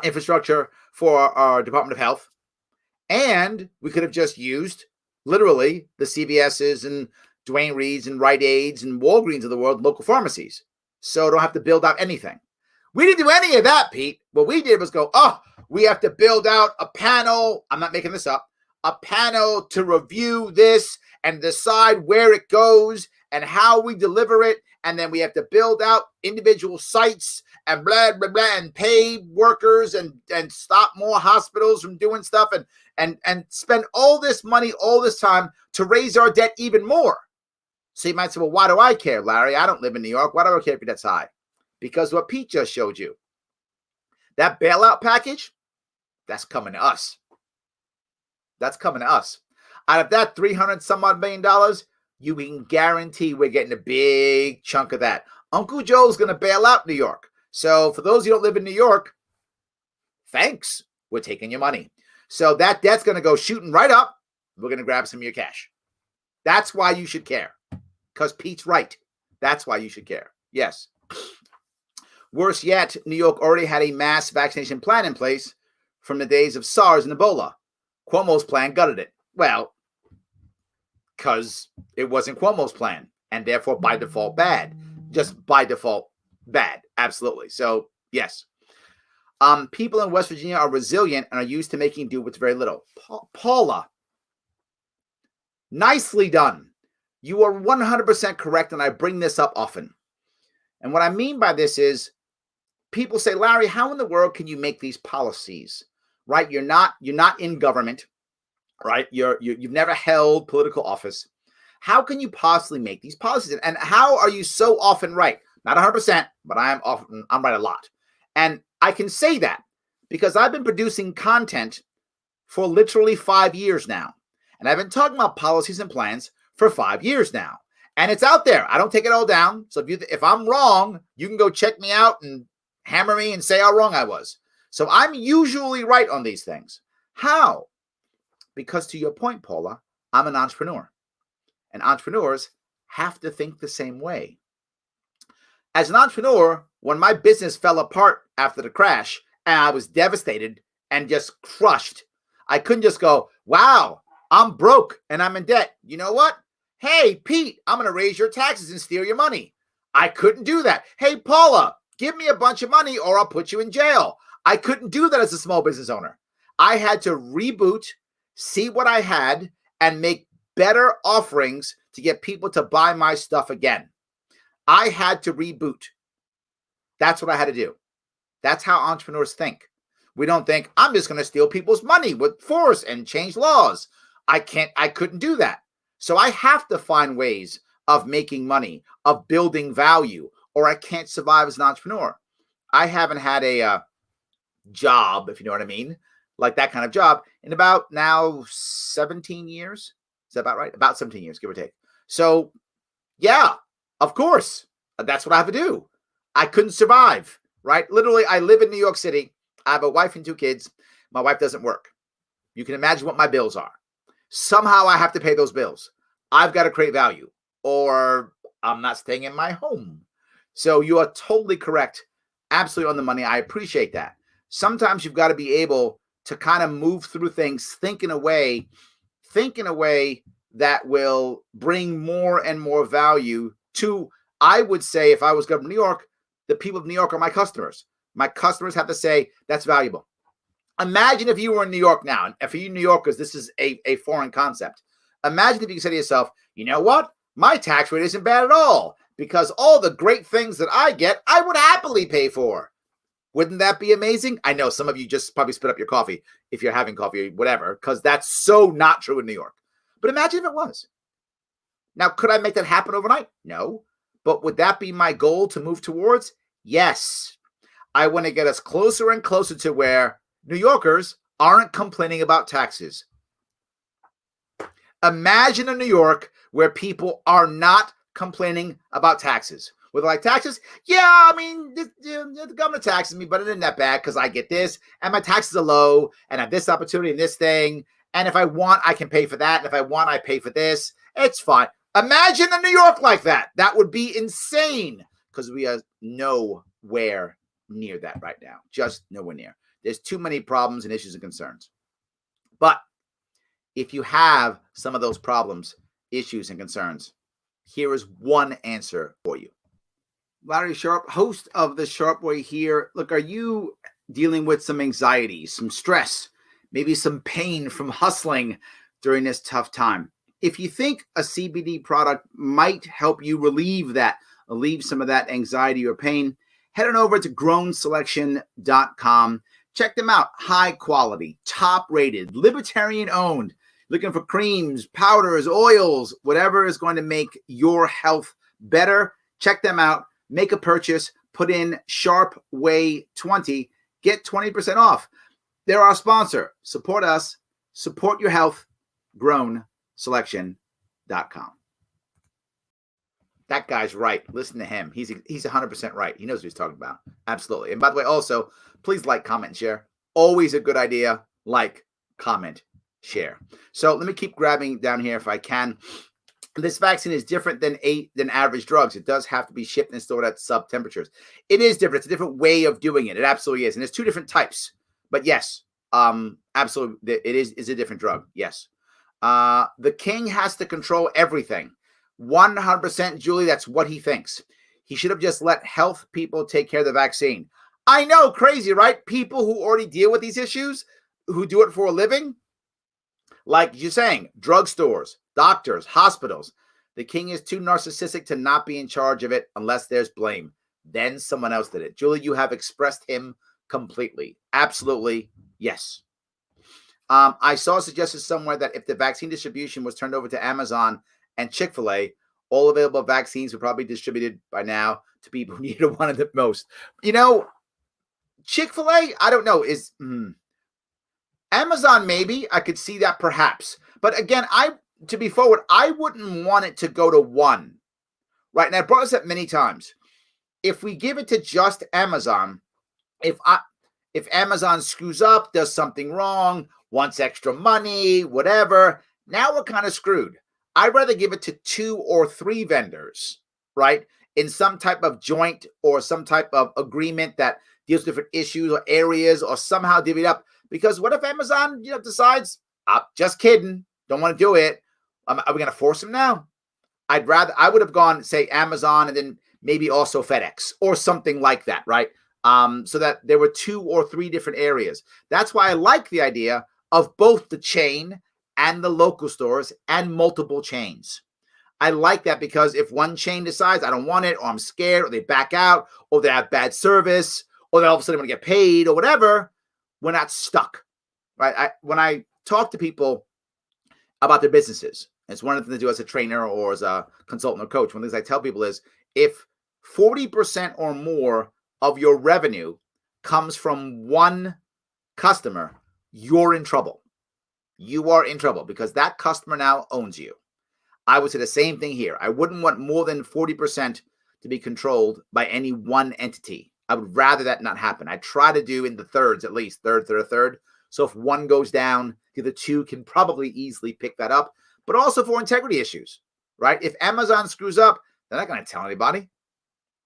infrastructure for our Department of Health. And we could have just used literally the CVS's and Duane Reade's and Rite Aid's and Walgreens of the world, local pharmacies. So don't have to build out anything. We didn't do any of that, Pete. What we did was go, we have to build out a panel. I'm not making this up. A panel to review this and decide where it goes and how we deliver it. And then we have to build out individual sites and blah, blah, blah, and pay workers and stop more hospitals from doing stuff and spend all this money, all this time to raise our debt even more. So you might say, well, why do I care, Larry? I don't live in New York. Why do I care if your debt's high? Because what Pete just showed you, that bailout package, that's coming to us. That's coming to us. Out of that $300 some odd million, you can guarantee we're getting a big chunk of that. Uncle Joe's going to bail out New York. So for those who don't live in New York, thanks. We're taking your money. So that debt's going to go shooting right up. We're going to grab some of your cash. That's why you should care. Because Pete's right. That's why you should care. Yes. Worse yet, New York already had a mass vaccination plan in place from the days of SARS and Ebola. Cuomo's plan gutted it. Well, because it wasn't Cuomo's plan, and therefore by default bad. Just by default bad. Absolutely. So, yes. People in West Virginia are resilient and are used to making do with very little. Paula, nicely done. You are 100% correct, and I bring this up often. And what I mean by this is people say, Larry, how in the world can you make these policies? Right? You're not in government, right? You've never held political office. How can you possibly make these policies? And how are you so often right? Not 100%, but I'm right a lot. And I can say that because I've been producing content for literally 5 years now. And I've been talking about policies and plans for 5 years now. And it's out there. I don't take it all down. So if I'm wrong, you can go check me out and hammer me and say how wrong I was. So I'm usually right on these things. How? Because to your point, Paula, I'm an entrepreneur. And entrepreneurs have to think the same way. As an entrepreneur, when my business fell apart after the crash and I was devastated and just crushed, I couldn't just go, wow, I'm broke and I'm in debt. You know what? Hey, Pete, I'm going to raise your taxes and steal your money. I couldn't do that. Hey, Paula, give me a bunch of money or I'll put you in jail. I couldn't do that as a small business owner. I had to reboot, see what I had, and make better offerings to get people to buy my stuff again. I had to reboot. That's what I had to do. That's how entrepreneurs think. We don't think I'm just going to steal people's money with force and change laws. I couldn't do that. So I have to find ways of making money, of building value, or I can't survive as an entrepreneur. I haven't had a job, if you know what I mean, like that kind of job in about now 17 years. Is that about right? About 17 years, give or take. So yeah, of course, that's what I have to do. I couldn't survive, right? Literally, I live in New York City. I have a wife and 2 kids. My wife doesn't work. You can imagine what my bills are. Somehow I have to pay those bills. I've got to create value, or I'm not staying in my home. So you are totally correct. Absolutely on the money. I appreciate that. Sometimes you've got to be able to kind of move through things, think in a way that will bring more and more value to, I would say, if I was governor of New York, the people of New York are my customers. My customers have to say, that's valuable. Imagine if you were in New York now, and for you New Yorkers, this is a foreign concept. Imagine if you could say to yourself, you know what? My tax rate isn't bad at all, because all the great things that I get, I would happily pay for. Wouldn't that be amazing? I know some of you just probably spit up your coffee if you're having coffee or whatever, because that's so not true in New York. But imagine if it was. Now, could I make that happen overnight? No. But would that be my goal to move towards? Yes. I want to get us closer and closer to where New Yorkers aren't complaining about taxes. Imagine a New York where people are not complaining about taxes. With like taxes, yeah, I mean, the government taxes me, but it isn't that bad because I get this, and my taxes are low, and I have this opportunity and this thing, and if I want, I can pay for that, and if I want, I pay for this. It's fine. Imagine a New York like that. That would be insane, because we are nowhere near that right now. Just nowhere near. There's too many problems and issues and concerns. But if you have some of those problems, issues, and concerns, here is one answer for you. Larry Sharpe, host of the Sharpe Way here. Look, are you dealing with some anxiety, some stress, maybe some pain from hustling during this tough time? If you think a CBD product might help you relieve some of that anxiety or pain, head on over to grownselection.com. Check them out. High quality, top rated, libertarian owned. Looking for creams, powders, oils, whatever is going to make your health better. Check them out. Make a purchase, put in Sharpe Way 20, get 20% off. They're our sponsor. Support us, support your health, grownselection.com. That guy's right. Listen to him. He's 100% right. He knows what he's talking about. Absolutely. And by the way, also, please like, comment, and share. Always a good idea. Like, comment, share. So let me keep grabbing down here if I can. This vaccine is different than average drugs. It does have to be shipped and stored at sub temperatures. It is different. It's a different way of doing it. It absolutely is. And there's 2 different types. But yes, absolutely, it is a different drug. Yes. The king has to control everything. 100%, Julie, that's what he thinks. He should have just let health people take care of the vaccine. I know, crazy, right? People who already deal with these issues, who do it for a living, like you're saying, drugstores, doctors, hospitals. The king is too narcissistic to not be in charge of it unless there's blame. Then someone else did it. Julie, you have expressed him completely. Absolutely, yes. I saw suggested somewhere that if the vaccine distribution was turned over to Amazon and Chick-fil-A, all available vaccines were probably distributed by now to people who needed one of the most. You know, Chick-fil-A, I don't know, is Amazon maybe. I could see that perhaps. But again, to be forward, I wouldn't want it to go to one. Right? And I brought this up many times. If we give it to just Amazon, if Amazon screws up, does something wrong, wants extra money, whatever, now we're kind of screwed. I'd rather give it to 2 or 3 vendors, right? In some type of joint or some type of agreement that deals with different issues or areas, or somehow divvy it up. Because what if Amazon, decides, just kidding, don't want to do it? Are we going to force them now? I would have gone, say, Amazon and then maybe also FedEx or something like that, right? So that there were 2 or 3 different areas. That's why I like the idea of both the chain and the local stores and multiple chains. I like that because if one chain decides I don't want it, or I'm scared, or they back out, or they have bad service, or they all of a sudden want to get paid or whatever, we're not stuck, right? When I talk to people about their businesses, it's one of the things to do as a trainer or as a consultant or coach. One of the things I tell people is if 40% or more of your revenue comes from one customer, you're in trouble. You are in trouble because that customer now owns you. I would say the same thing here. I wouldn't want more than 40% to be controlled by any one entity. I would rather that not happen. I try to do in the thirds, at least third. So if one goes down, the other two can probably easily pick that up, but also for integrity issues, right? If Amazon screws up, they're not going to tell anybody,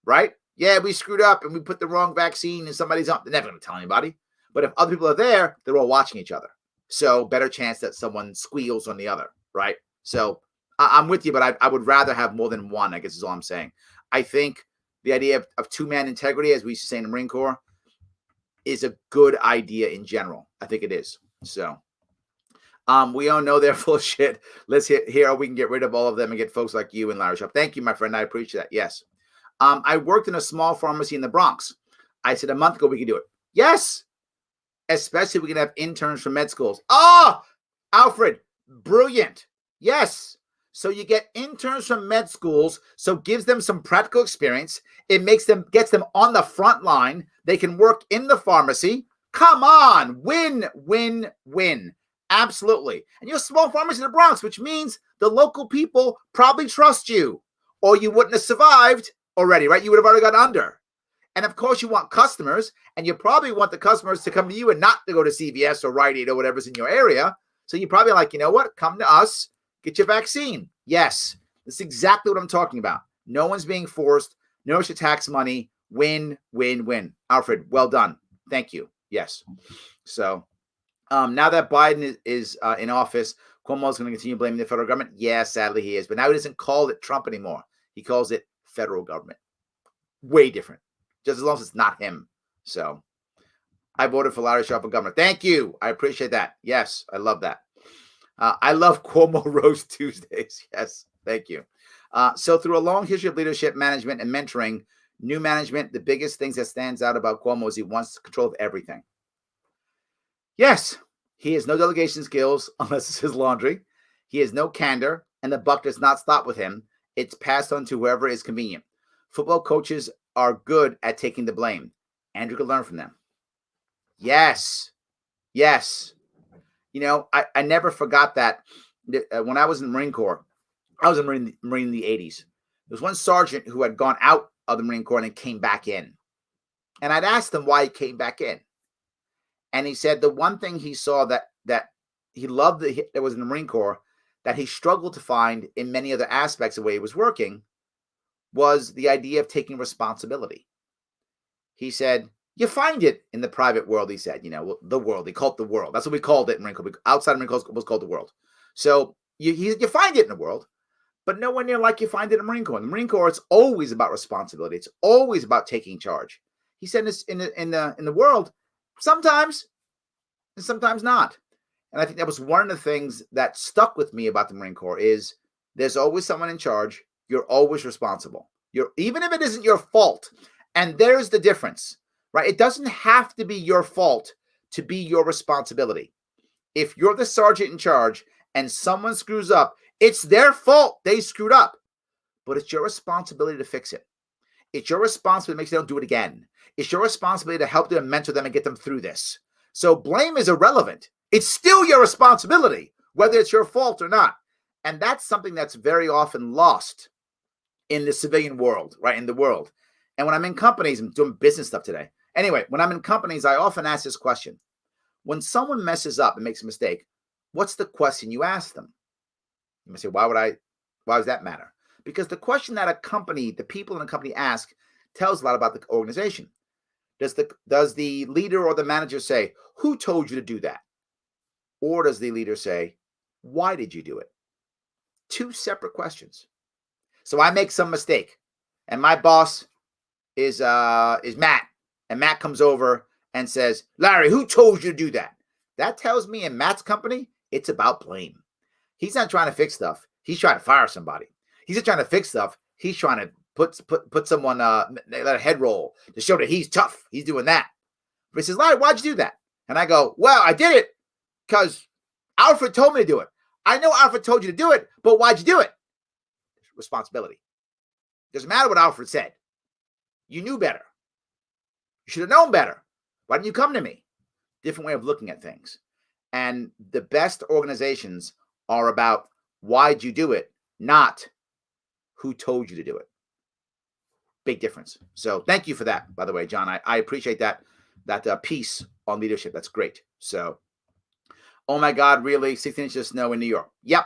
right? Yeah, we screwed up and we put the wrong vaccine and somebody's up. They're never going to tell anybody. But if other people are there, they're all watching each other. So better chance that someone squeals on the other, right? So I'm with you, but I would rather have more than one, I guess is all I'm saying. I think the idea of two-man integrity, as we used to say in the Marine Corps, is a good idea in general. I think it is. So we all know they're full of shit. Let's hear how we can get rid of all of them and get folks like you and Larry Sharpe. Thank you, my friend. I appreciate that. Yes. I worked in a small pharmacy in the Bronx. I said a month ago we could do it. Yes. Especially if we can have interns from med schools. Alfred, brilliant. Yes. So you get interns from med schools, so gives them some practical experience. It gets them on the front line. They can work in the pharmacy. Come on, win, win, win. Absolutely. And you're a small pharmacy in the Bronx, which means the local people probably trust you, or you wouldn't have survived already, right? You would have already got under. And of course, you want customers, and you probably want the customers to come to you and not to go to CVS or Rite Aid or whatever's in your area. So you're probably like, you know what? Come to us. Get your vaccine. Yes, that's exactly what I'm talking about. No one's being forced. No one should tax money. Win, win, win. Alfred, well done. Thank you. Yes. So now that Biden is in office, Cuomo is going to continue blaming the federal government. Yeah, sadly he is. But now he doesn't call it Trump anymore. He calls it federal government. Way different. Just as long as it's not him. So I voted for Larry Sharpe for governor. Thank you. I appreciate that. Yes, I love that. I love Cuomo Roast Tuesdays. Yes, thank you. So through a long history of leadership, management, and mentoring new management, the biggest things that stands out about Cuomo is he wants control of everything. Yes, he has no delegation skills unless it's his laundry. He has no candor, and the buck does not stop with him. It's passed on to whoever is convenient. Football coaches are good at taking the blame. Andrew could learn from them. Yes. Yes. You know, I never forgot that when I was in the Marine Corps, I was a Marine in the 80s. There was one sergeant who had gone out of the Marine Corps and then came back in. And I'd asked him why he came back in. And he said the one thing he saw that he loved that was in the Marine Corps that he struggled to find in many other aspects of the way he was working was the idea of taking responsibility. He said, you find it in the private world, he said, the world. He called it the world. That's what we called it in Marine Corps. Outside of Marine Corps was called the world. So you find it in the world, but nowhere near like you find it in the Marine Corps. In the Marine Corps, it's always about responsibility. It's always about taking charge. He said this in the world, sometimes and sometimes not. And I think that was one of the things that stuck with me about the Marine Corps is there's always someone in charge. You're always responsible. Even if it isn't your fault. And there's the difference. Right? It doesn't have to be your fault to be your responsibility. If you're the sergeant in charge and someone screws up, it's their fault they screwed up. But it's your responsibility to fix it. It's your responsibility to make sure they don't do it again. It's your responsibility to help them and mentor them and get them through this. So blame is irrelevant. It's still your responsibility, whether it's your fault or not. And that's something that's very often lost in the civilian world, right? In the world. And when I'm in companies, I'm doing business stuff today. Anyway, when I'm in companies, I often ask this question. When someone messes up and makes a mistake, what's the question you ask them? You might say, why does that matter? Because the question that the people in a company ask tells a lot about the organization. Does the leader or the manager say, who told you to do that? Or does the leader say, why did you do it? Two separate questions. So I make some mistake and my boss is Matt. And Matt comes over and says, Larry, who told you to do that? That tells me in Matt's company, it's about blame. He's not trying to fix stuff. He's trying to fire somebody. He's not trying to fix stuff. He's trying to put someone, let a head roll to show that he's tough. He's doing that. But he says, Larry, why'd you do that? And I go, well, I did it because Alfred told me to do it. I know Alfred told you to do it, but why'd you do it? Responsibility. Doesn't matter what Alfred said. You knew better. You should have known better. Why didn't you come to me? Different way of looking at things. And the best organizations are about why'd you do it, not who told you to do it. Big difference. So thank you for that, by the way, John. I appreciate that piece on leadership. That's great. So, oh my God, really? 16 inches of snow in New York. Yep.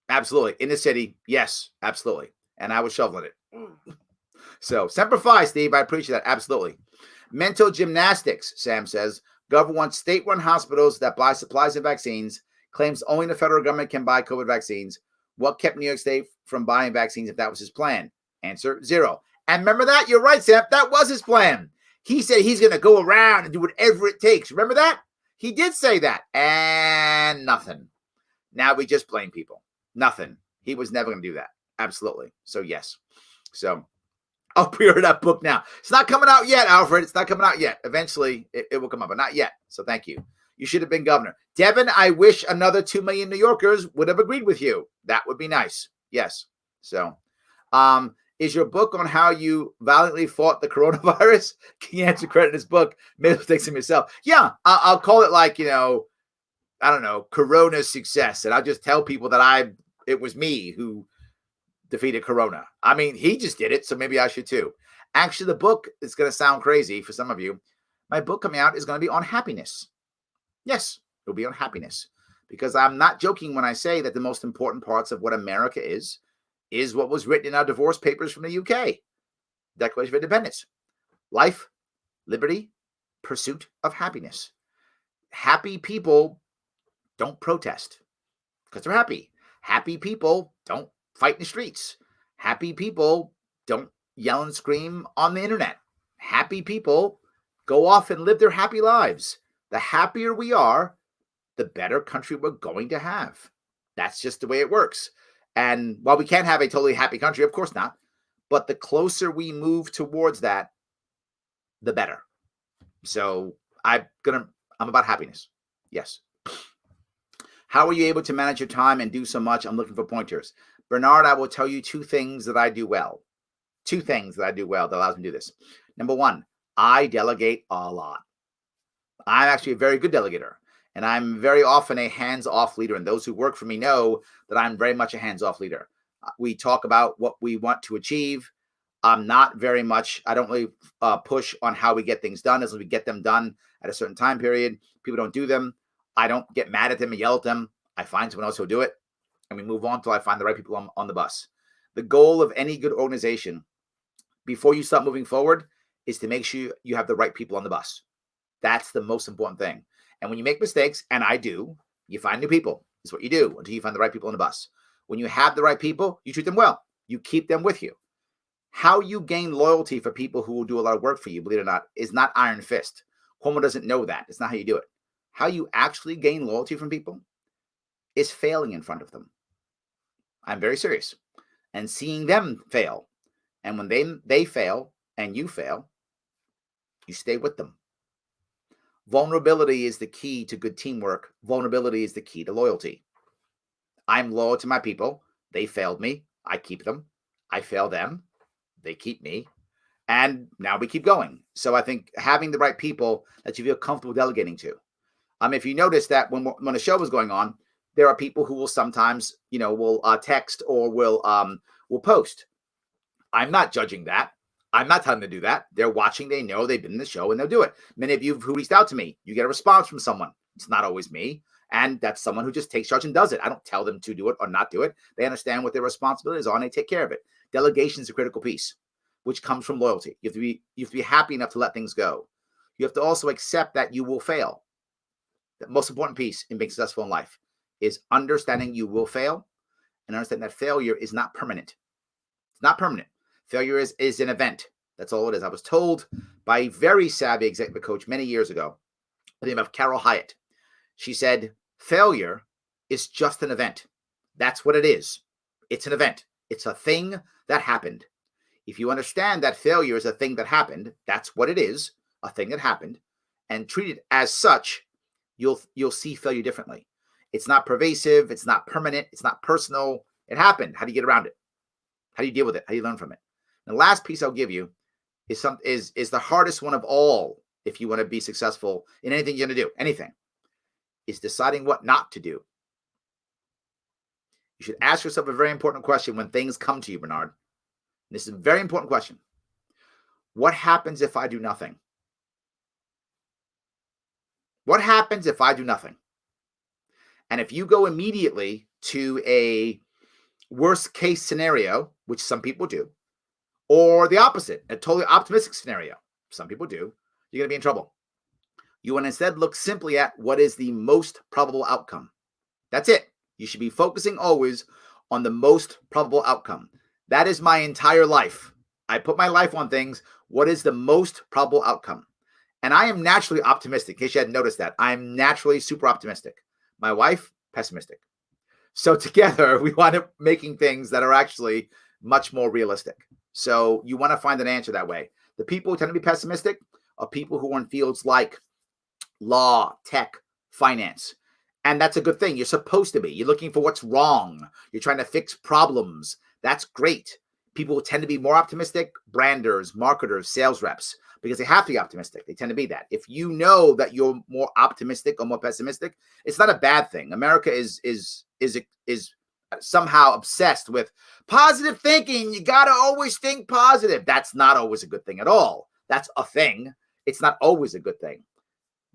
Absolutely. In the city. Yes, absolutely. And I was shoveling it. So Semper Fi, Steve. I appreciate that. Absolutely. Mental gymnastics, Sam says. Government wants state-run hospitals that buy supplies and vaccines, claims only the federal government can buy COVID vaccines. What kept New York State from buying vaccines if that was his plan? Answer, 0. And remember that? You're right, Sam. That was his plan. He said he's going to go around and do whatever it takes. Remember that? He did say that. And nothing. Now we just blame people. Nothing. He was never going to do that. Absolutely. So, yes. So, I'll pre-order that book now. It's not coming out yet, Alfred. It's not coming out yet. Eventually, it will come out, but not yet. So, thank you. You should have been governor. Devin, I wish another 2 million New Yorkers would have agreed with you. That would be nice. Yes. So, is your book on how you valiantly fought the coronavirus? Can you answer credit in this book? Made mistakes in yourself. Yeah, I'll call it like, I don't know, Corona success. And I'll just tell people that it was me who defeated Corona. I mean, he just did it, so maybe I should too. Actually, the book is going to sound crazy for some of you. My book coming out is going to be on happiness. Yes, it'll be on happiness. Because I'm not joking when I say that the most important parts of what America is what was written in our divorce papers from the UK. Declaration of Independence. Life, liberty, pursuit of happiness. Happy people don't protest because they're happy. Happy people don't fight in the streets. Happy people don't yell and scream on the internet. Happy people go off and live their happy lives. The happier we are, the better country we're going to have. That's just the way it works. And while we can't have a totally happy country, of course not, but the closer we move towards that, the better. So I'm about happiness. Yes. How are you able to manage your time and do so much? I'm looking for pointers. Bernard, I will tell you 2 things that I do well. 2 things that I do well that allows me to do this. Number 1, I delegate a lot. I'm actually a very good delegator. And I'm very often a hands-off leader. And those who work for me know that I'm very much a hands-off leader. We talk about what we want to achieve. I'm not very much, I don't really push on how we get things done. As long as we get them done at a certain time period, people don't do them. I don't get mad at them and yell at them. I find someone else who'll do it. And we move on until I find the right people on the bus. The goal of any good organization, before you start moving forward, is to make sure you have the right people on the bus. That's the most important thing. And when you make mistakes, and I do, you find new people. That's what you do until you find the right people on the bus. When you have the right people, you treat them well. You keep them with you. How you gain loyalty for people who will do a lot of work for you, believe it or not, is not iron fist. Cuomo doesn't know that. It's not how you do it. How you actually gain loyalty from people is failing in front of them. I'm very serious. And seeing them fail. And when they fail and you fail, you stay with them. Vulnerability is the key to good teamwork. Vulnerability is the key to loyalty. I'm loyal to my people. They failed me. I keep them. I fail them. They keep me. And now we keep going. So I think having the right people that you feel comfortable delegating to. If you notice that when a show is going on, there are people who will sometimes, will text or will post. I'm not judging that. I'm not telling them to do that. They're watching. They know they've been in the show and they'll do it. Many of you who reached out to me, you get a response from someone. It's not always me. And that's someone who just takes charge and does it. I don't tell them to do it or not do it. They understand what their responsibilities are and they take care of it. Delegation is a critical piece, which comes from loyalty. You have to be happy enough to let things go. You have to also accept that you will fail. The most important piece in being successful in life is understanding you will fail and understanding that failure is not permanent. It's not permanent. Failure is an event. That's all it is. I was told by a very savvy executive coach many years ago, by the name of Carol Hyatt. She said, failure is just an event. That's what it is. It's an event. It's a thing that happened. If you understand that failure is a thing that happened, that's what it is, a thing that happened, and treat it as such, you'll see failure differently. It's not pervasive. It's not permanent. It's not personal. It happened. How do you get around it? How do you deal with it? How do you learn from it? And the last piece I'll give you is the hardest one of all. If you want to be successful in anything you're going to do, anything, is deciding what not to do. You should ask yourself a very important question when things come to you, Bernard. This is a very important question. What happens if I do nothing? What happens if I do nothing? And if you go immediately to a worst case scenario, which some people do, or the opposite, a totally optimistic scenario, some people do, you're going to be in trouble. You want to instead look simply at what is the most probable outcome. That's it. You should be focusing always on the most probable outcome. That is my entire life. I put my life on things. What is the most probable outcome? And I am naturally optimistic. In case you hadn't noticed that, I'm naturally super optimistic. My wife, pessimistic. So together, we wind up making things that are actually much more realistic. So you want to find an answer that way. The people who tend to be pessimistic are people who are in fields like law, tech, finance. And that's a good thing. You're supposed to be. You're looking for what's wrong. You're trying to fix problems. That's great. People tend to be more optimistic, branders, marketers, sales reps, because they have to be optimistic. They tend to be that. If you know that you're more optimistic or more pessimistic, it's not a bad thing. America is somehow obsessed with positive thinking. You got to always think positive. That's not always a good thing at all. That's a thing. It's not always a good thing.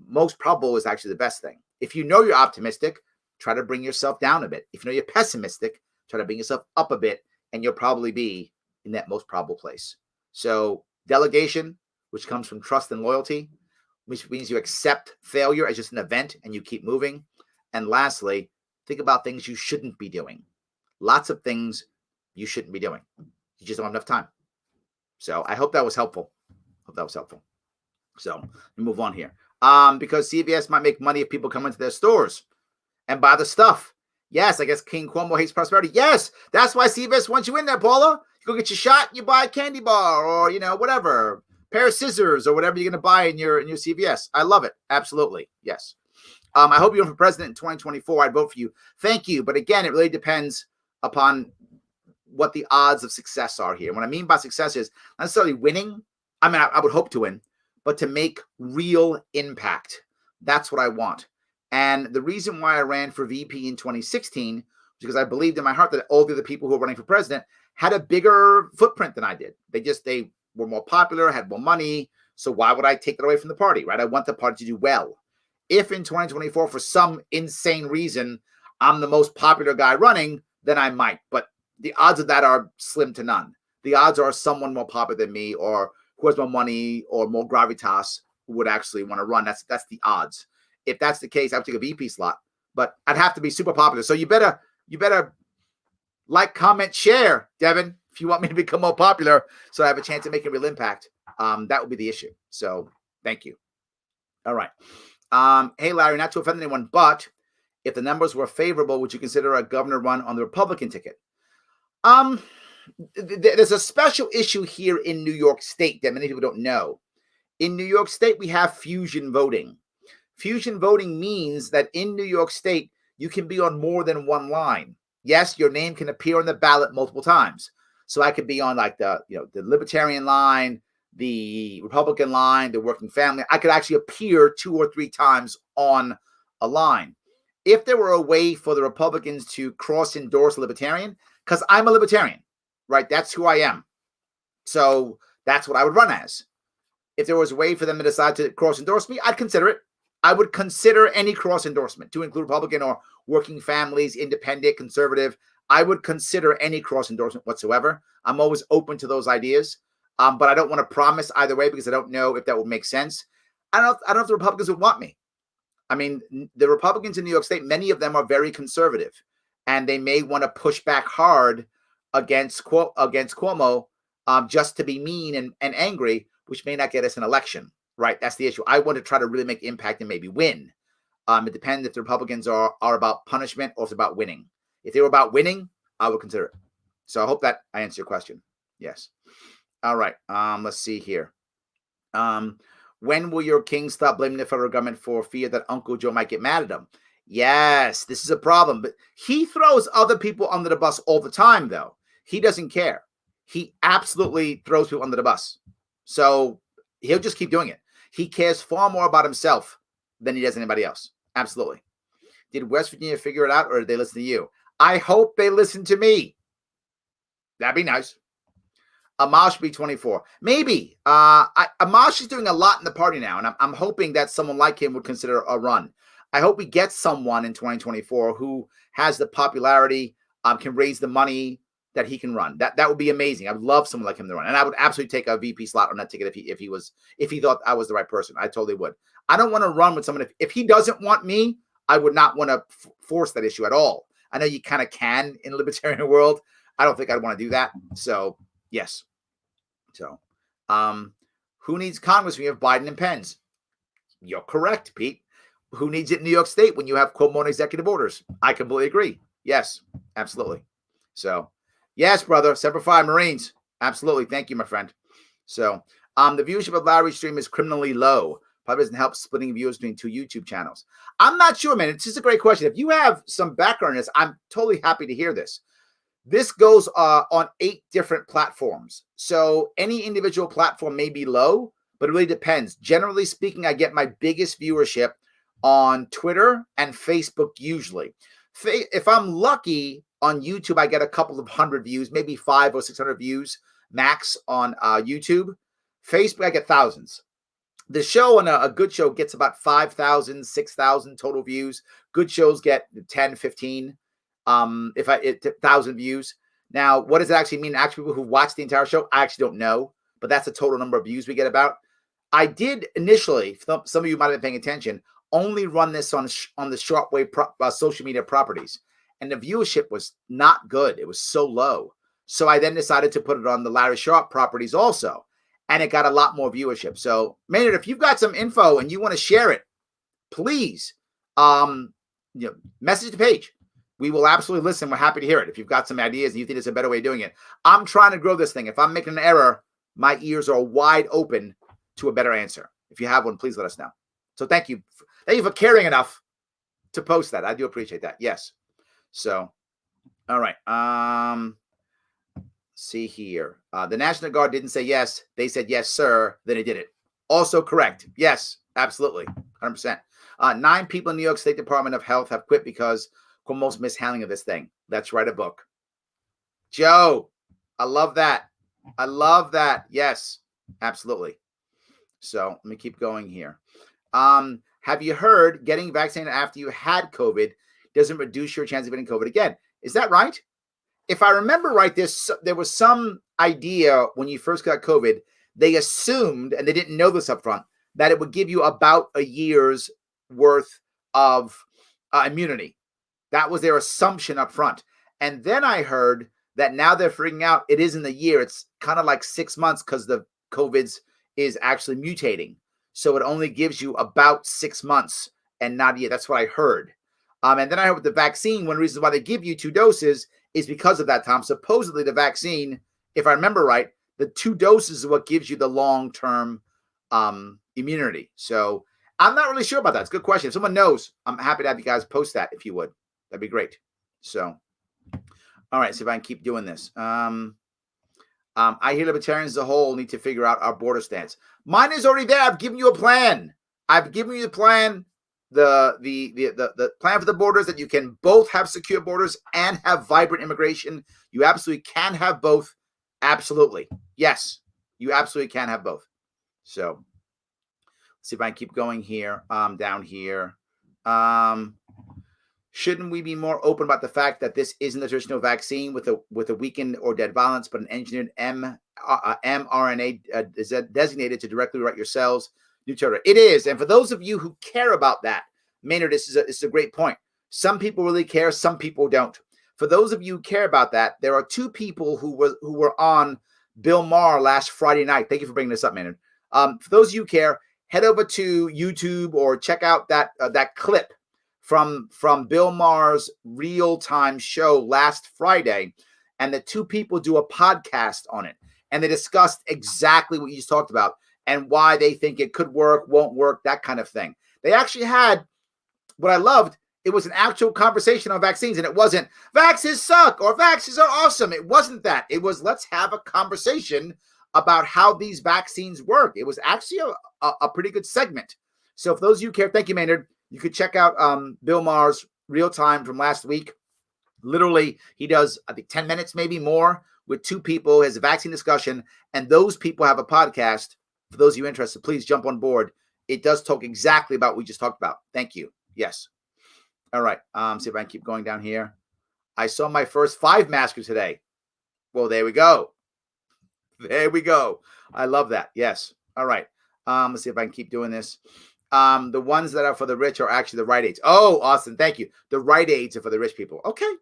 Most probable is actually the best thing. If you know you're optimistic, try to bring yourself down a bit. If you know you're pessimistic, try to bring yourself up a bit, and you'll probably be in that most probable place. So delegation, which comes from trust and loyalty, which means you accept failure as just an event and you keep moving. And lastly, think about things you shouldn't be doing. Lots of things you shouldn't be doing. You just don't have enough time. So I hope that was helpful. So let me move on here. Because CVS might make money if people come into their stores and buy the stuff. Yes, I guess King Cuomo hates prosperity. Yes, that's why CVS wants you in there, Paula. You go get your shot, you buy a candy bar or, whatever, pair of scissors or whatever you're going to buy in your CVS. I love it. Absolutely. Yes. I hope you're for president in 2024. I'd vote for you. Thank you. But again, it really depends upon what the odds of success are here. What I mean by success is not necessarily winning. I mean, I would hope to win, but to make real impact. That's what I want. And the reason why I ran for VP in 2016 was because I believed in my heart that all the other people who were running for president had a bigger footprint than I did. They were more popular, had more money. So why would I take that away from the party, right? I want the party to do well. If in 2024, for some insane reason, I'm the most popular guy running, then I might. But the odds of that are slim to none. The odds are someone more popular than me or who has more money or more gravitas who would actually want to run. That's the odds. If that's the case, I would take a VP slot, but I'd have to be super popular. So you better like, comment, share, Devin, if you want me to become more popular so I have a chance of making a real impact. That would be the issue. So thank you. All right. Hey, Larry, not to offend anyone, but if the numbers were favorable, would you consider a governor run on the Republican ticket? There's a special issue here in New York State that many people don't know. In New York State, we have fusion voting. Fusion voting means that in New York State, you can be on more than one line. Yes, your name can appear on the ballot multiple times. So I could be on like the Libertarian line, the Republican line, the working family. I could actually appear 2 or 3 times on a line. If there were a way for the Republicans to cross-endorse a Libertarian, because I'm a Libertarian, right? That's who I am. So that's what I would run as. If there was a way for them to decide to cross-endorse me, I'd consider it. I would consider any cross-endorsement to include Republican or working families, independent, conservative. I would consider any cross-endorsement whatsoever. I'm always open to those ideas, but I don't want to promise either way because I don't know if that would make sense. I don't know if the Republicans would want me. I mean, the Republicans in New York State, many of them are very conservative, and they may want to push back hard against Cuomo just to be mean and angry, which may not get us an election. Right, that's the issue. I want to try to really make impact and maybe win. It depends if the Republicans are about punishment or if it's about winning. If they were about winning, I would consider it. So I hope that I answered your question. Yes. All right. Let's see here. When will your king stop blaming the federal government for fear that Uncle Joe might get mad at him? Yes, this is a problem. But he throws other people under the bus all the time, though. He doesn't care. He absolutely throws people under the bus. So he'll just keep doing it. He cares far more about himself than he does anybody else. Absolutely. Did West Virginia figure it out, or did they listen to you? I hope they listen to me. That'd be nice. Amash B24. Maybe. Amash is doing a lot in the party now, and I'm hoping that someone like him would consider a run. I hope we get someone in 2024 who has the popularity, can raise the money that he can run. That would be amazing. I would love someone like him to run, and I would absolutely take a VP slot on that ticket if he thought I was the right person. I totally would. I don't want to run with someone if he doesn't want me. I would not want to force that issue at all. I know you kind of can in the libertarian world. I don't think I'd want to do that. So yes. So, who needs Congress when you have Biden and Pence? You're correct, Pete. Who needs it in New York State when you have Cuomo and executive orders? I completely agree. Yes, absolutely. So, yes, brother. Semper Fi, Marines. Absolutely. Thank you, my friend. So, the viewership of Larry's stream is criminally low. Probably doesn't help splitting viewers between two YouTube channels. I'm not sure, man. It's just a great question. If you have some background in this, I'm totally happy to hear this. This goes on 8 different platforms. So any individual platform may be low, but it really depends. Generally speaking, I get my biggest viewership on Twitter and Facebook usually. If I'm lucky on YouTube, I get a couple of hundred views, maybe 500 or 600 views max on YouTube. Facebook, I get thousands. The show and a good show gets about 5,000, 6,000 total views. Good shows get 10, 15. 1,000 views. Now, what does it actually mean? Actually, people who watch the entire show, I actually don't know, but that's the total number of views we get about. I did initially, some of you might have been paying attention, only run this on the Sharpe Way social media properties, and the viewership was not good. It was so low. So I then decided to put it on the Larry Sharpe properties also, and it got a lot more viewership. So, Maynard, if you've got some info and you want to share it, please, message the page. We will absolutely listen. We're happy to hear it. If you've got some ideas and you think there's a better way of doing it. I'm trying to grow this thing. If I'm making an error, my ears are wide open to a better answer. If you have one, please let us know. So thank you. Thank you for caring enough to post that. I do appreciate that. Yes. So, all right. See here. The National Guard didn't say yes. They said yes, sir. Then they did it. Also correct. Yes, absolutely. 100%. 9 people in New York State Department of Health have quit because most mishandling of this thing. Let's write a book. Joe, I love that. I love that. Yes, absolutely. So let me keep going here. Have you heard getting vaccinated after you had COVID doesn't reduce your chance of getting COVID again? Is that right? If I remember right, there was some idea when you first got COVID, they assumed, and they didn't know this up front, that it would give you about a year's worth of immunity. That was their assumption up front. And then I heard that now they're figuring out it isn't a year. It's kind of like 6 months because the COVID's is actually mutating. So it only gives you about 6 months and not a year. That's what I heard. And then I heard with the vaccine, one of the reasons why they give you 2 doses is because of that, Tom. Supposedly the vaccine, if I remember right, the 2 doses is what gives you the long-term immunity. So I'm not really sure about that. It's a good question. If someone knows, I'm happy to have you guys post that if you would. That'd be great. So, all right. So if I can keep doing this. I hear libertarians as a whole need to figure out our border stance. Mine is already there. I've given you a plan. I've given you the plan. The plan for the borders that you can both have secure borders and have vibrant immigration. You absolutely can have both. Absolutely. Yes, you absolutely can have both. So let's see if I can keep going here. Down here. Shouldn't we be more open about the fact that this isn't a traditional vaccine with a weakened or dead violence, but an engineered mRNA is designated to directly write your cells? New terror. It is. And for those of you who care about that, Maynard, this is a great point. Some people really care. Some people don't. For those of you who care about that, there are 2 people who were on Bill Maher last Friday night. Thank you for bringing this up, Maynard. For those of you who care, head over to YouTube or check out that clip from Bill Maher's real-time show last Friday, and the 2 people do a podcast on it, and they discussed exactly what you just talked about. and why they think it could work, won't work, that kind of thing. They actually had, what I loved, it was an actual conversation on vaccines, and it wasn't vaccines suck or vaccines are awesome. It wasn't that. It was, let's have a conversation about how these vaccines work. It was actually a pretty good segment. So for those of you who care, thank you, Maynard. You could check out Bill Maher's Real Time from last week. Literally, he does, I think, 10 minutes, maybe more, with two people, has a vaccine discussion, and those people have a podcast. For those of you interested, please jump on board. It does talk exactly about what we just talked about. Thank you. Yes. All right. See if I can keep going down here. I saw my first 5 maskers today. Well, there we go. There we go. I love that. Yes. All right. Let's see if I can keep doing this. The ones that are for the rich are actually the Rite Aids. Oh, Austin, thank you. The Rite Aids are for the rich people. Okay.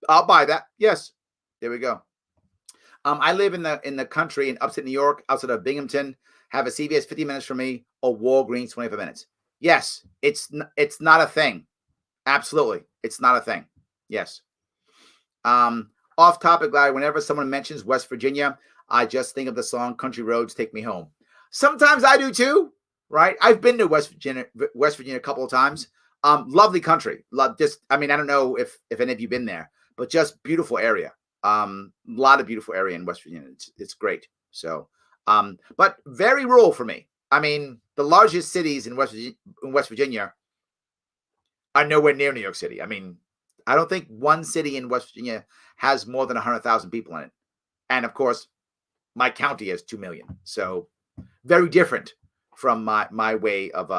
I'll buy that. Yes. There we go. I live in the country in upstate New York, outside of Binghamton. Have a CVS 50 minutes from me, or Walgreens 25 minutes. Yes, it's not a thing. Absolutely, it's not a thing. Yes. Off topic, Larry. Whenever someone mentions West Virginia, I just think of the song "Country Roads Take Me Home." Sometimes I do too. Right? I've been to West Virginia a couple of times. Lovely country. Love just. I mean, I don't know if any of you been there, but just beautiful area. A lot of beautiful area in West Virginia. It's great. So, but very rural for me. I mean, the largest cities in West Virginia are nowhere near New York City. I mean, I don't think one city in West Virginia has more than 100,000 people in it. And of course, my county has 2 million. So very different from my way of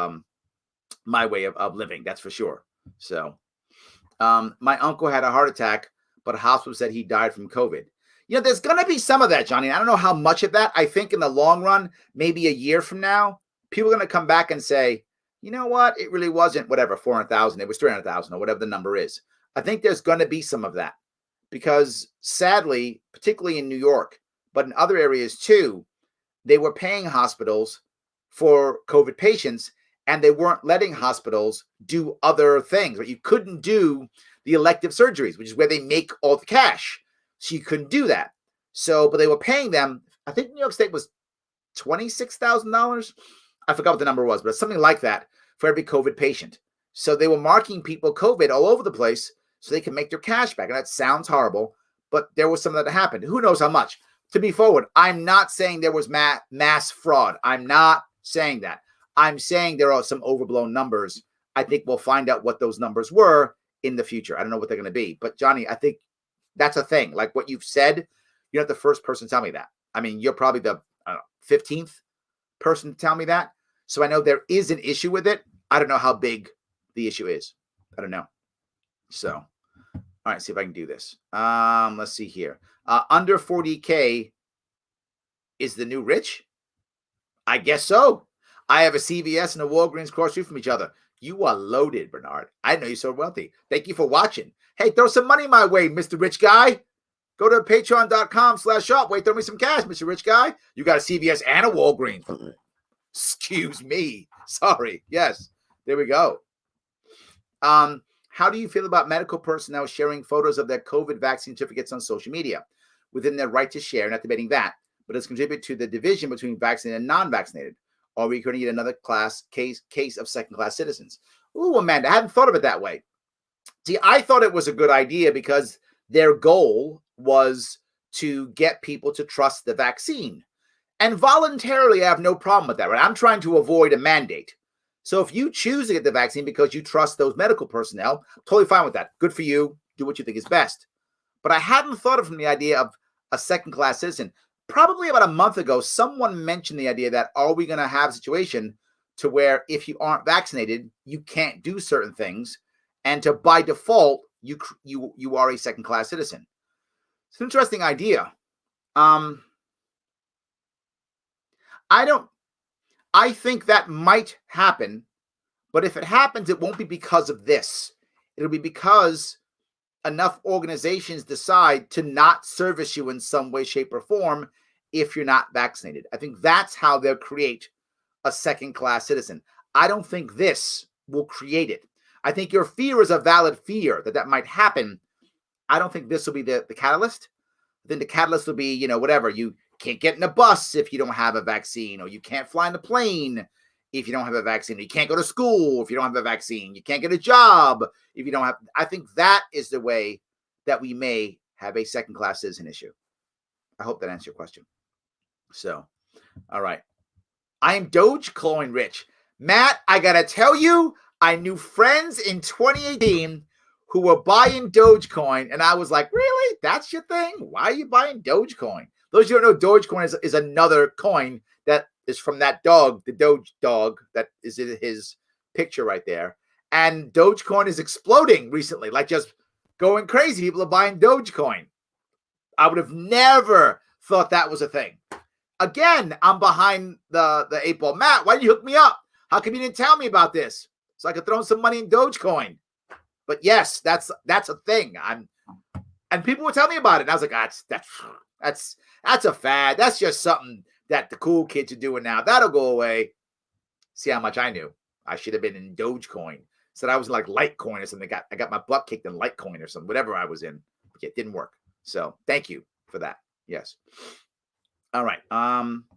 living. That's for sure. So, my uncle had a heart attack, but hospital said he died from COVID. You know, there's going to be some of that, Johnny. I don't know how much of that. I think in the long run, maybe a year from now, people are going to come back and say, you know what? It really wasn't whatever, 400,000. It was 300,000 or whatever the number is. I think there's going to be some of that because sadly, particularly in New York, but in other areas too, they were paying hospitals for COVID patients and they weren't letting hospitals do other things. But you couldn't do the elective surgeries, which is where they make all the cash. So you couldn't do that. So, but they were paying them, I think New York State was $26,000. I forgot what the number was, but something like that for every COVID patient. So they were marking people COVID all over the place so they can make their cash back. And that sounds horrible, but there was something that happened. Who knows how much? To be forward, I'm not saying there was mass fraud. I'm not saying that. I'm saying there are some overblown numbers. I think we'll find out what those numbers were in the future. I don't know what they're going to be. But Johnny, I think that's a thing. Like what you've said, you're not the first person to tell me that. I mean, you're probably the 15th person to tell me that. So I know there is an issue with it. I don't know how big the issue is. I don't know. So, all right, see if I can do this. Let's see here. Under 40K is the new rich? I guess so. I have a CVS and a Walgreens across the street from each other. You are loaded, Bernard. I know you're so wealthy. Thank you for watching. Hey, throw some money my way, Mr. Rich Guy. Go to patreon.com/Sharpe Way. Throw me some cash, Mr. Rich Guy. You got a CVS and a Walgreens. Excuse me. Sorry. Yes. There we go. How do you feel about medical personnel sharing photos of their COVID vaccine certificates on social media? Within their right to share, not debating that, but it's contribute to the division between vaccinated and non-vaccinated. Are we going to get another case of second-class citizens? Ooh, Amanda, I hadn't thought of it that way. See, I thought it was a good idea because their goal was to get people to trust the vaccine. And voluntarily, I have no problem with that, right? I'm trying to avoid a mandate. So if you choose to get the vaccine because you trust those medical personnel, totally fine with that. Good for you. Do what you think is best. But I hadn't thought of from the idea of a second-class citizen. Probably about a month ago, someone mentioned the idea that are we going to have a situation to where if you aren't vaccinated, you can't do certain things, and to by default you are a second-class citizen. It's an interesting idea. I think that might happen, but if it happens, it won't be because of this. It'll be because enough organizations decide to not service you in some way, shape, or form if you're not vaccinated. I think that's how they'll create a second-class citizen. I don't think this will create it. I think your fear is a valid fear that might happen. I don't think this will be the catalyst. I think the catalyst will be, whatever. You can't get in a bus if you don't have a vaccine, or you can't fly in a plane if you don't have a vaccine. You can't go to school if you don't have a vaccine. You can't get a job if you don't have. I think that is the way that we may have a second-class citizen issue. I hope that answers your question. So, all right. I am Dogecoin rich. Matt, I got to tell you, I knew friends in 2018 who were buying Dogecoin, and I was like, really? That's your thing? Why are you buying Dogecoin? Those who don't know, Dogecoin is another coin that is from that dog, the Doge dog, that is in his picture right there. And Dogecoin is exploding recently, like just going crazy. People are buying Dogecoin. I would have never thought that was a thing. Again, I'm behind the 8 ball. Matt, why didn't you hook me up? How come you didn't tell me about this? So I could throw some money in Dogecoin. But yes, that's a thing. And people would tell me about it. And I was like, that's a fad. That's just something that the cool kids are doing now. That'll go away. See how much I knew. I should have been in Dogecoin. Said I was like Litecoin or something. I got my butt kicked in Litecoin or something, whatever I was in. But it didn't work. So thank you for that. Yes. All right.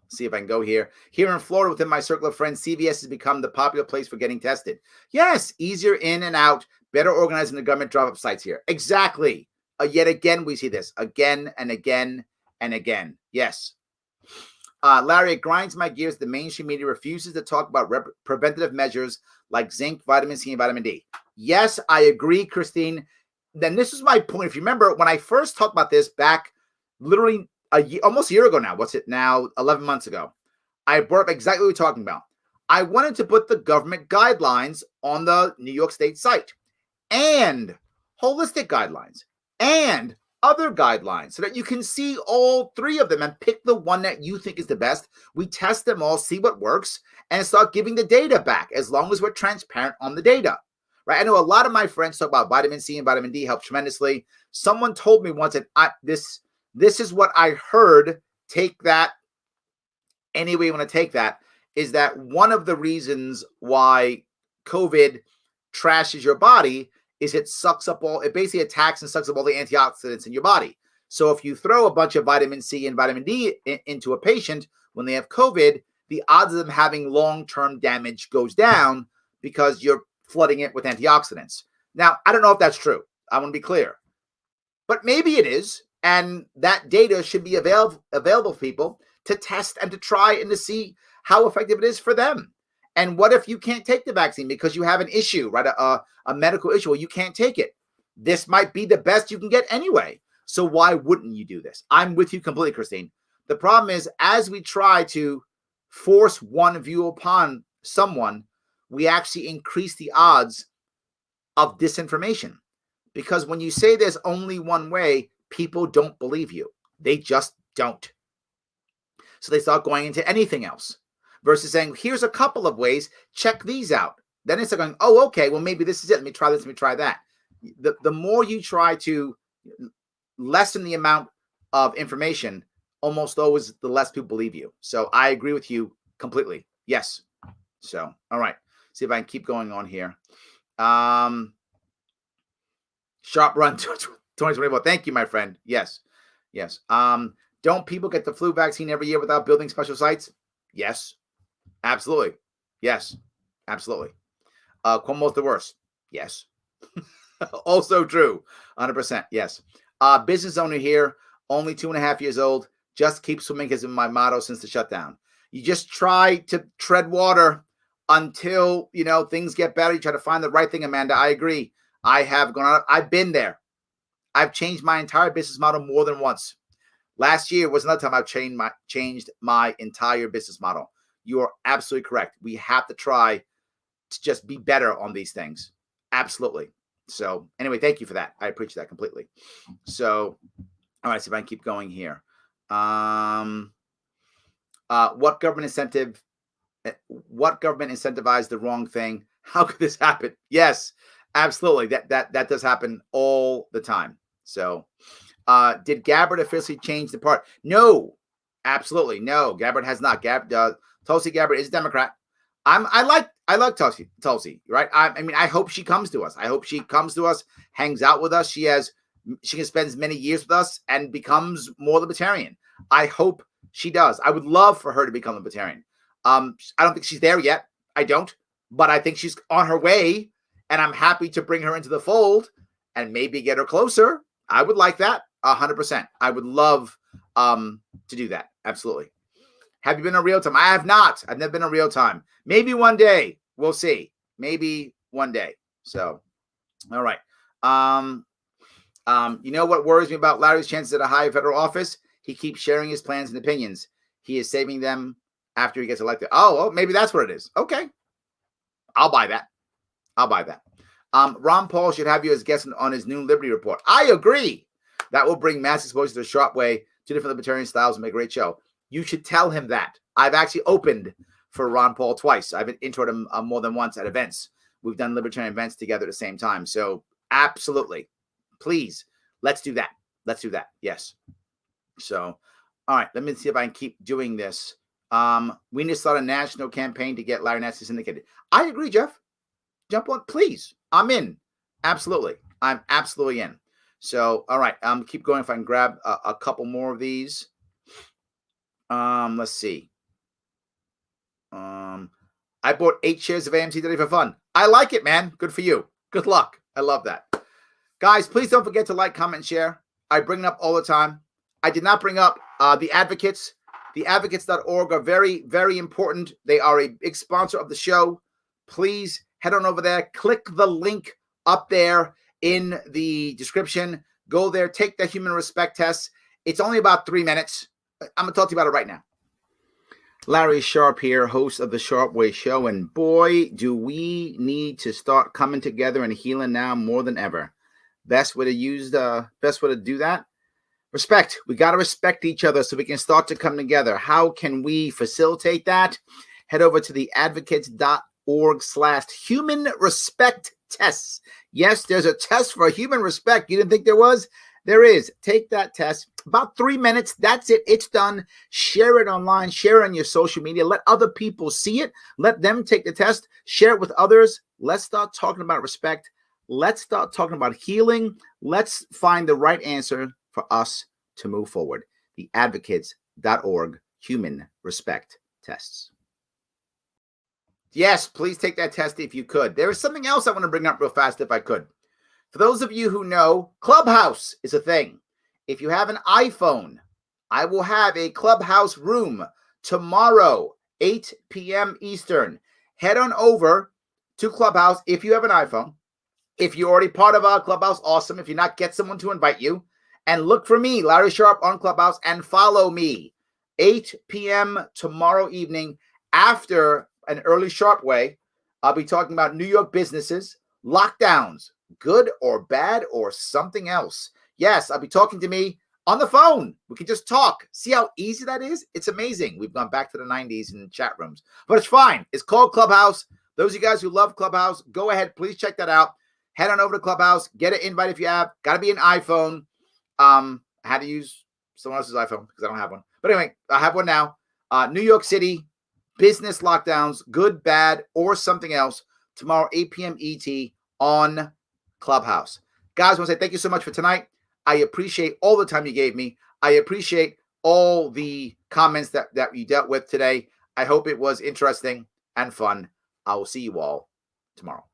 See if I can go here. Here in Florida, within my circle of friends, CVS has become the popular place for getting tested. Yes, easier in and out, better organized than the government drop-up sites here. Exactly. Yet again, we see this again and again and again. Yes. Larry, it grinds my gears. The mainstream media refuses to talk about preventative measures like zinc, vitamin C, and vitamin D. Yes, I agree, Christine. Then this is my point. If you remember, when I first talked about this back literally almost a year ago now, what's it now, 11 months ago, I brought up exactly what we're talking about. I wanted to put the government guidelines on the New York State site and holistic guidelines and other guidelines so that you can see all three of them and pick the one that you think is the best. We test them all, see what works, and start giving the data back as long as we're transparent on the data. Right? I know a lot of my friends talk about vitamin C and vitamin D help tremendously. Someone told me once that this is what I heard. Take that any way you want to take that, is that one of the reasons why COVID trashes your body is it basically attacks and sucks up all the antioxidants in your body. So if you throw a bunch of vitamin C and vitamin D into a patient when they have COVID, the odds of them having long-term damage goes down because you're flooding it with antioxidants. Now, I don't know if that's true. I want to be clear. But maybe it is. And that data should be available for people to test and to try and to see how effective it is for them. And what if you can't take the vaccine because you have an issue, right? A medical issue where you can't take it. This might be the best you can get anyway. So why wouldn't you do this? I'm with you completely, Christine. The problem is, as we try to force one view upon someone, we actually increase the odds of disinformation. Because when you say there's only one way, people don't believe you. They just don't. So they start going into anything else versus saying, here's a couple of ways, check these out. Then it's going, oh, okay, well, maybe this is it. Let me try this, let me try that. The more you try to lessen the amount of information, almost always the less people believe you. So I agree with you completely. Yes. So, all right. See if I can keep going on here. Sharp run 2024. Thank you, my friend. Yes. Yes. Don't people get the flu vaccine every year without building special sites? Yes. Absolutely. Yes. Absolutely. Cuomo's the worst. Yes. Also true. 100%. Yes. Business owner here, only 2.5 years old. Just keep swimming has been my motto since the shutdown. You just try to tread water until, things get better. You try to find the right thing, Amanda. I agree. I have gone out. I've been there. I've changed my entire business model more than once. Last year was another time I've changed my entire business model. You are absolutely correct. We have to try to just be better on these things. Absolutely. So anyway, thank you for that. I appreciate that completely. So, all right, so if I can keep going here. What government incentivized the wrong thing? How could this happen? Yes, absolutely. That does happen all the time. So, did Gabbard officially change the party? No, absolutely no. Gabbard has not. Tulsi Gabbard is a Democrat. I like Tulsi, right? I mean, I hope she comes to us. I hope she comes to us, hangs out with us. She spends many years with us and becomes more libertarian. I hope She does. I would love for her to become a libertarian. I don't think she's there yet. I don't. But I think she's on her way, and I'm happy to bring her into the fold and maybe get her closer. I would like that 100%. I would love to do that. Absolutely. Have you been in real time? I have not. I've never been in real time. Maybe one day. We'll see. Maybe one day. So, all right. You know what worries me about Larry's chances at a high federal office? He keeps sharing his plans and opinions. He is saving them after he gets elected. Oh, well, maybe that's what it is. Okay. I'll buy that. I'll buy that. Ron Paul should have you as guest on his new Liberty Report. I agree. That will bring mass exposure to the Sharpe Way, 2 different libertarian styles, and make a great show. You should tell him that. I've actually opened for Ron Paul twice. I've introed him more than once at events. We've done libertarian events together at the same time. So absolutely. Please, let's do that. Let's do that. Yes. So, all right. Let me see if I can keep doing this. We need to start a national campaign to get Larry Nasty syndicated. I agree, Jeff. Jump on, please. I'm in. Absolutely. I'm absolutely in. So, all right. Keep going if I can grab a couple more of these. Let's see. I bought 8 shares of AMC today for fun. I like it, man. Good for you. Good luck. I love that. Guys, please don't forget to like, comment, and share. I bring it up all the time. I did not bring up the advocates. The advocates.org are very, very important. They are a big sponsor of the show. Please head on over there. Click the link up there in the description. Go there. Take the human respect test. It's only about 3 minutes. I'm going to talk to you about it right now. Larry Sharpe here, host of the Sharpe Way show. And boy, do we need to start coming together and healing now more than ever. Best way to do that? Respect. We got to respect each other so we can start to come together. How can we facilitate that? Head over to the advocates.org/human respect tests. Yes, there's a test for human respect. You didn't think there was? There is. Take that test. About 3 minutes. That's it. It's done. Share it online. Share it on your social media. Let other people see it. Let them take the test. Share it with others. Let's start talking about respect. Let's start talking about healing. Let's find the right answer for us to move forward. The advocates.org human respect tests. Yes, please take that test if you could. There is something else I want to bring up real fast if I could. For those of you who know, Clubhouse is a thing. If you have an iPhone, I will have a Clubhouse room tomorrow, 8 p.m. Eastern. Head on over to Clubhouse if you have an iPhone. If you're already part of our Clubhouse, awesome. If you're not, get someone to invite you. And look for me, Larry Sharpe, on Clubhouse, and follow me. 8 p.m. tomorrow evening after an early Sharpe Way. I'll be talking about New York businesses, lockdowns, good or bad or something else. Yes, I'll be talking to me on the phone. We can just talk. See how easy that is? It's amazing. We've gone back to the 90s in chat rooms. But it's fine. It's called Clubhouse. Those of you guys who love Clubhouse, go ahead. Please check that out. Head on over to Clubhouse. Get an invite if you have. Got to be an iPhone. I had to use someone else's iPhone because I don't have one. But anyway, I have one now. New York City, business lockdowns, good, bad, or something else. Tomorrow, 8 p.m. ET on Clubhouse. Guys, I want to say thank you so much for tonight. I appreciate all the time you gave me. I appreciate all the comments that you dealt with today. I hope it was interesting and fun. I will see you all tomorrow.